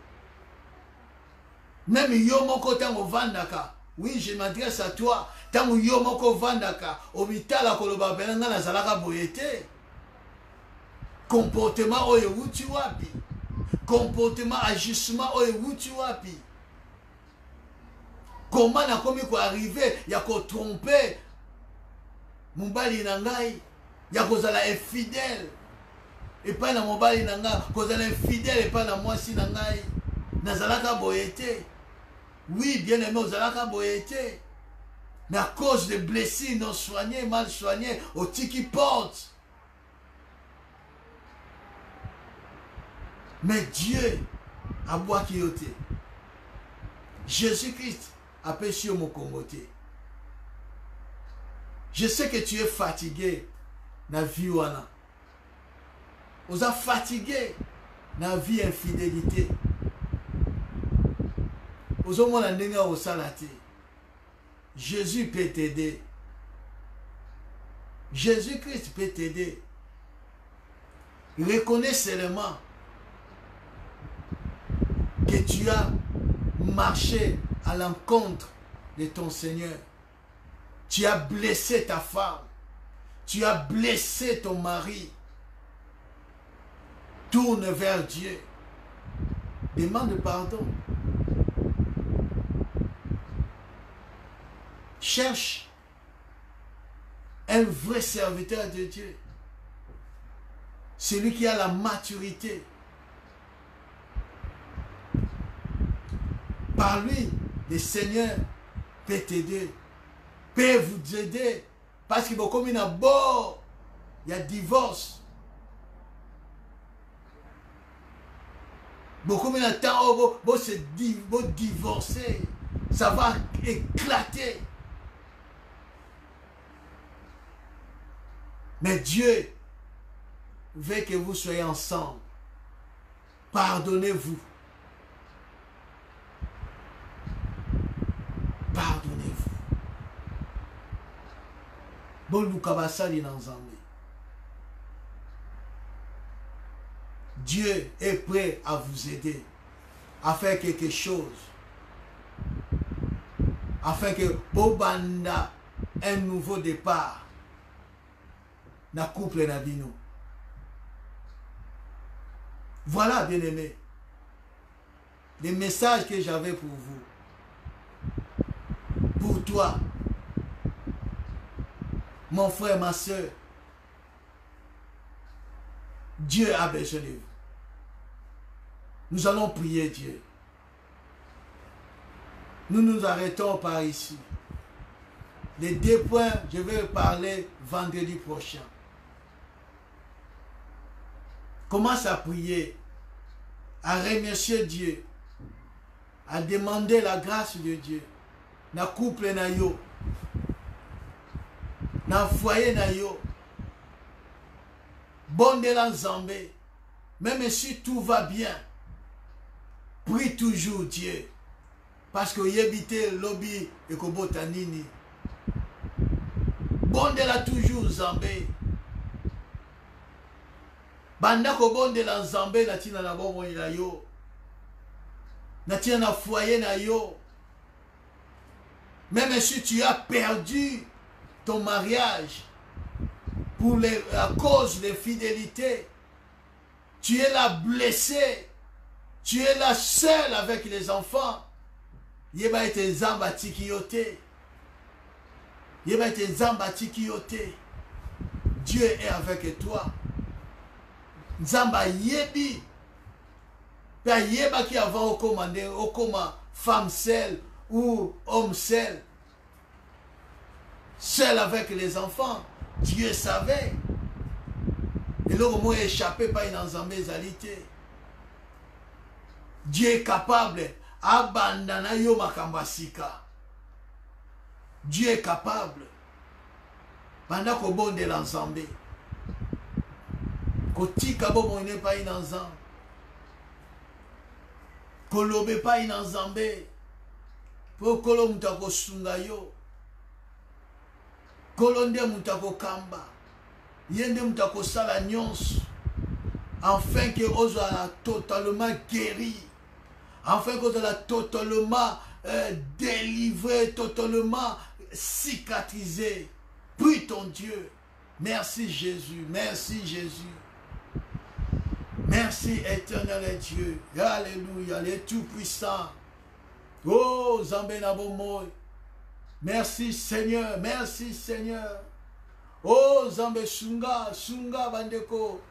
Même yo moko tango vandaka. Oui, je m'adresse à toi. Tango yo moko vandaka, obitala koloba benanga na zalaka boyete. Comportement oyo wuti wapi. Comportement, agissement oyo wuti wapi. Comment na komi ko arriver ya ko tromper mobali na ngai, ya kozala infidèle. Et pas na mobali na ngai, kozala infidèle et pas na mwasi na ngai. Na zalaka boyete. Oui, bien aimé, ozalaka boyete. Mais à cause de blessures non soignées, mal soignées, au tiki porte. Mais Dieu a boit qui yote. Jésus-Christ a péché au Mokongoté. Je sais que tu es fatigué dans la vie. Vous êtes fatigué dans la vie infidélité. Vous êtes au salati. Jésus peut t'aider. Jésus-Christ peut t'aider. Reconnais seulement que tu as marché à l'encontre de ton Seigneur. Tu as blessé ta femme. Tu as blessé ton mari. Tourne vers Dieu. Demande pardon. Cherche un vrai serviteur de Dieu. Celui qui a la maturité. Par lui, le Seigneur peut t'aider, peut vous aider. Parce que comme il y a beau, il y a divorce. Beaucoup de temps, vous se divorcer, ça va éclater. Mais Dieu veut que vous soyez ensemble. Pardonnez-vous. Pardonnez-vous. Bon, Dieu est prêt à vous aider, à faire quelque chose, afin que Bobanda un nouveau départ na couple Nabino. Voilà, bien-aimés, les messages que j'avais pour vous, pour toi, mon frère, ma soeur. Dieu a besoin de vous. Nous allons prier Dieu. Nous nous arrêtons par ici. Les 2 points, je vais parler vendredi prochain. Commence à prier, à remercier Dieu, à demander la grâce de Dieu. Na couple na yo, na foyer na yo, bon de l'ensemble, même si tout va bien, prie toujours Dieu, parce que yébite lobby et kobotanini, bon de la toujours zambé, banda ko bon de l'ensemble na tina na bomo na yo, na tina na foyer na yo. Même si tu as perdu ton mariage à cause de fidélité, tu es là blessé, tu es là seul avec les enfants, Yeba ete zamba tikiyote. Yeba ete zamba tikiyote. Dieu est avec toi. Zamba yebi. Père yeba qui avant au coma femme seule ou homme seul. Seul avec les enfants. Dieu savait. Et là, au moins échappé par une enzambésalité. Dieu est capable. Abandana yo makambasika. Dieu est capable. Pendant qu'au bon de l'ensemble. Kotika bobo n'est pas une ensemble. Kolobe pas une ensemble. Pour kolo mutako sunga yo. Kolonde mutako kamba. Yende mutako sala nyons. Afin que Ozoa totalement guéri. Afin que Ozoa totalement délivré, totalement cicatrisé. Prie ton Dieu. Merci Jésus. Merci Jésus. Merci éternel Dieu. Alléluia. Les tout-puissants. Oh, Zambé Nabomoy. Merci Seigneur. Merci Seigneur. Oh, Zambé Sunga. Sunga Bandeko.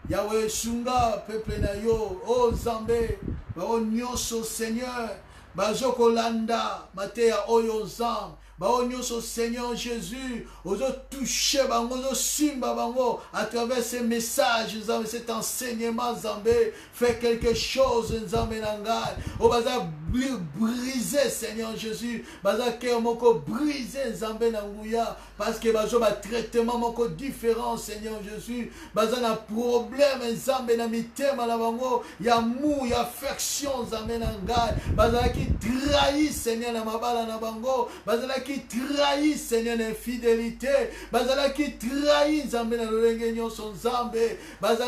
Yahweh Sunga. Peuple na yo. Oh, Zambé. Oh, Nyoso Seigneur. Bazoko Landa. Matea Oyo Zam. Bao nyonso Seigneur Jésus, ozo toucher bango, ozo simba bango à travers ces messages, cet enseignement Zambé, fais quelque chose Nzambe nangai, o baza briser, Seigneur Jésus. Baza cœur moko briser Nzambe Nanguya. Parce que bazo ba traitement moko différent, Seigneur Jésus. Baza na problème Nzambe na mitema na bango. Ya mou, ya affection Nzambe Nangai. Baza qui trahit, Seigneur na mabala na bango. Baza qui trahit, Seigneur na infidélité. Baza qui trahit Nzambe na lolenge nyonso Nzambe. Baza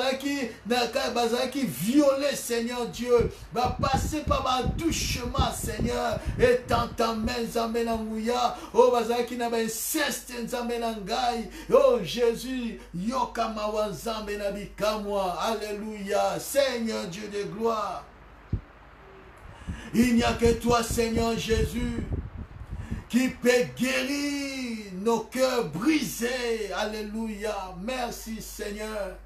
qui violer, Seigneur Dieu. Va passer par ma douchement, Seigneur. Et tant ta main Nzambe Nanguya. Oh baza qui n'a pas inceste Nzambe Nangai. Oh Jésus, yoka mawa Nzambe nabikamwa. Alléluia. Seigneur Dieu de gloire. Il n'y a que toi, Seigneur Jésus, qui peut guérir nos cœurs brisés. Alléluia. Merci, Seigneur.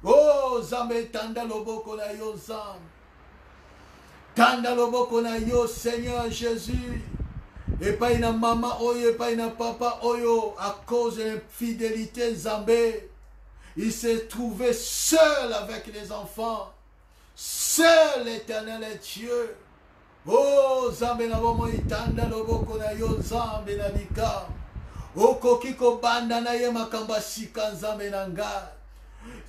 Oh, Zambé, tanda loboko na yo, Zam. Tanda loboko na yo, Seigneur Jésus. Et pas une maman oyo, et pas une papa oyo, à cause de l'infidélité, Zambé. Il s'est trouvé seul avec les enfants. Seul l'Éternel est Dieu. Oh, Zambé na bomo itanda loboko na yo, Zambé na bika. O kokiko banda na ye makamba sika Nzambe na nga.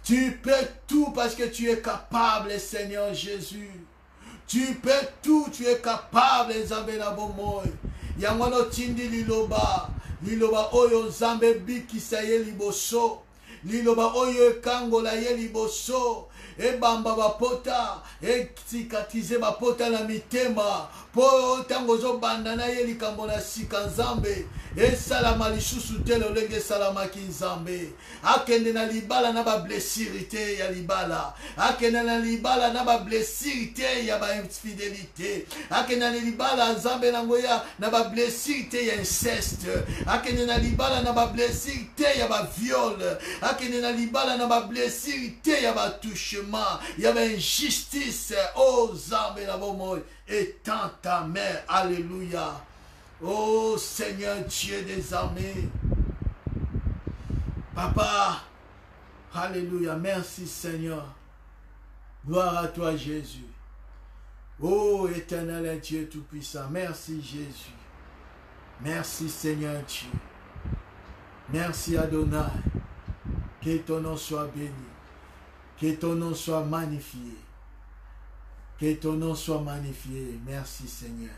Tu peux tout parce que tu es capable, Seigneur Jésus. Tu peux tout, tu es capable, Nzambe na bomo. Yangono tindi liloba. Liloba oyo Nzambe bikisa ye liboso. Liloba oyo kangola ye liboso. E bamba bapota, e tikatize bapota na mitema, po tango zo banda na ye likambo na sika Nzambe, e salama lisusu te lolenge salamaki Nzambe, akende na libala na ba blessirite ya libala, akende na libala na ba blessirite ya ba infidélité, akende na libala Nzambe na ngoya na ba blessirite ya inceste, akende na libala na ba blessirite ya ba viol, akende na libala na ba blessirite ya ba touchement. Il y avait injustice. Oh, Nzambe na bomo. Étends ta main. Alléluia. Oh, Seigneur Dieu des armées. Papa. Alléluia. Merci, Seigneur. Gloire à toi, Jésus. Oh, éternel Dieu tout-puissant. Merci, Jésus. Merci, Seigneur Dieu. Merci, Adonai. Que ton nom soit béni. Que ton nom soit magnifié. Que ton nom soit magnifié. Merci Seigneur.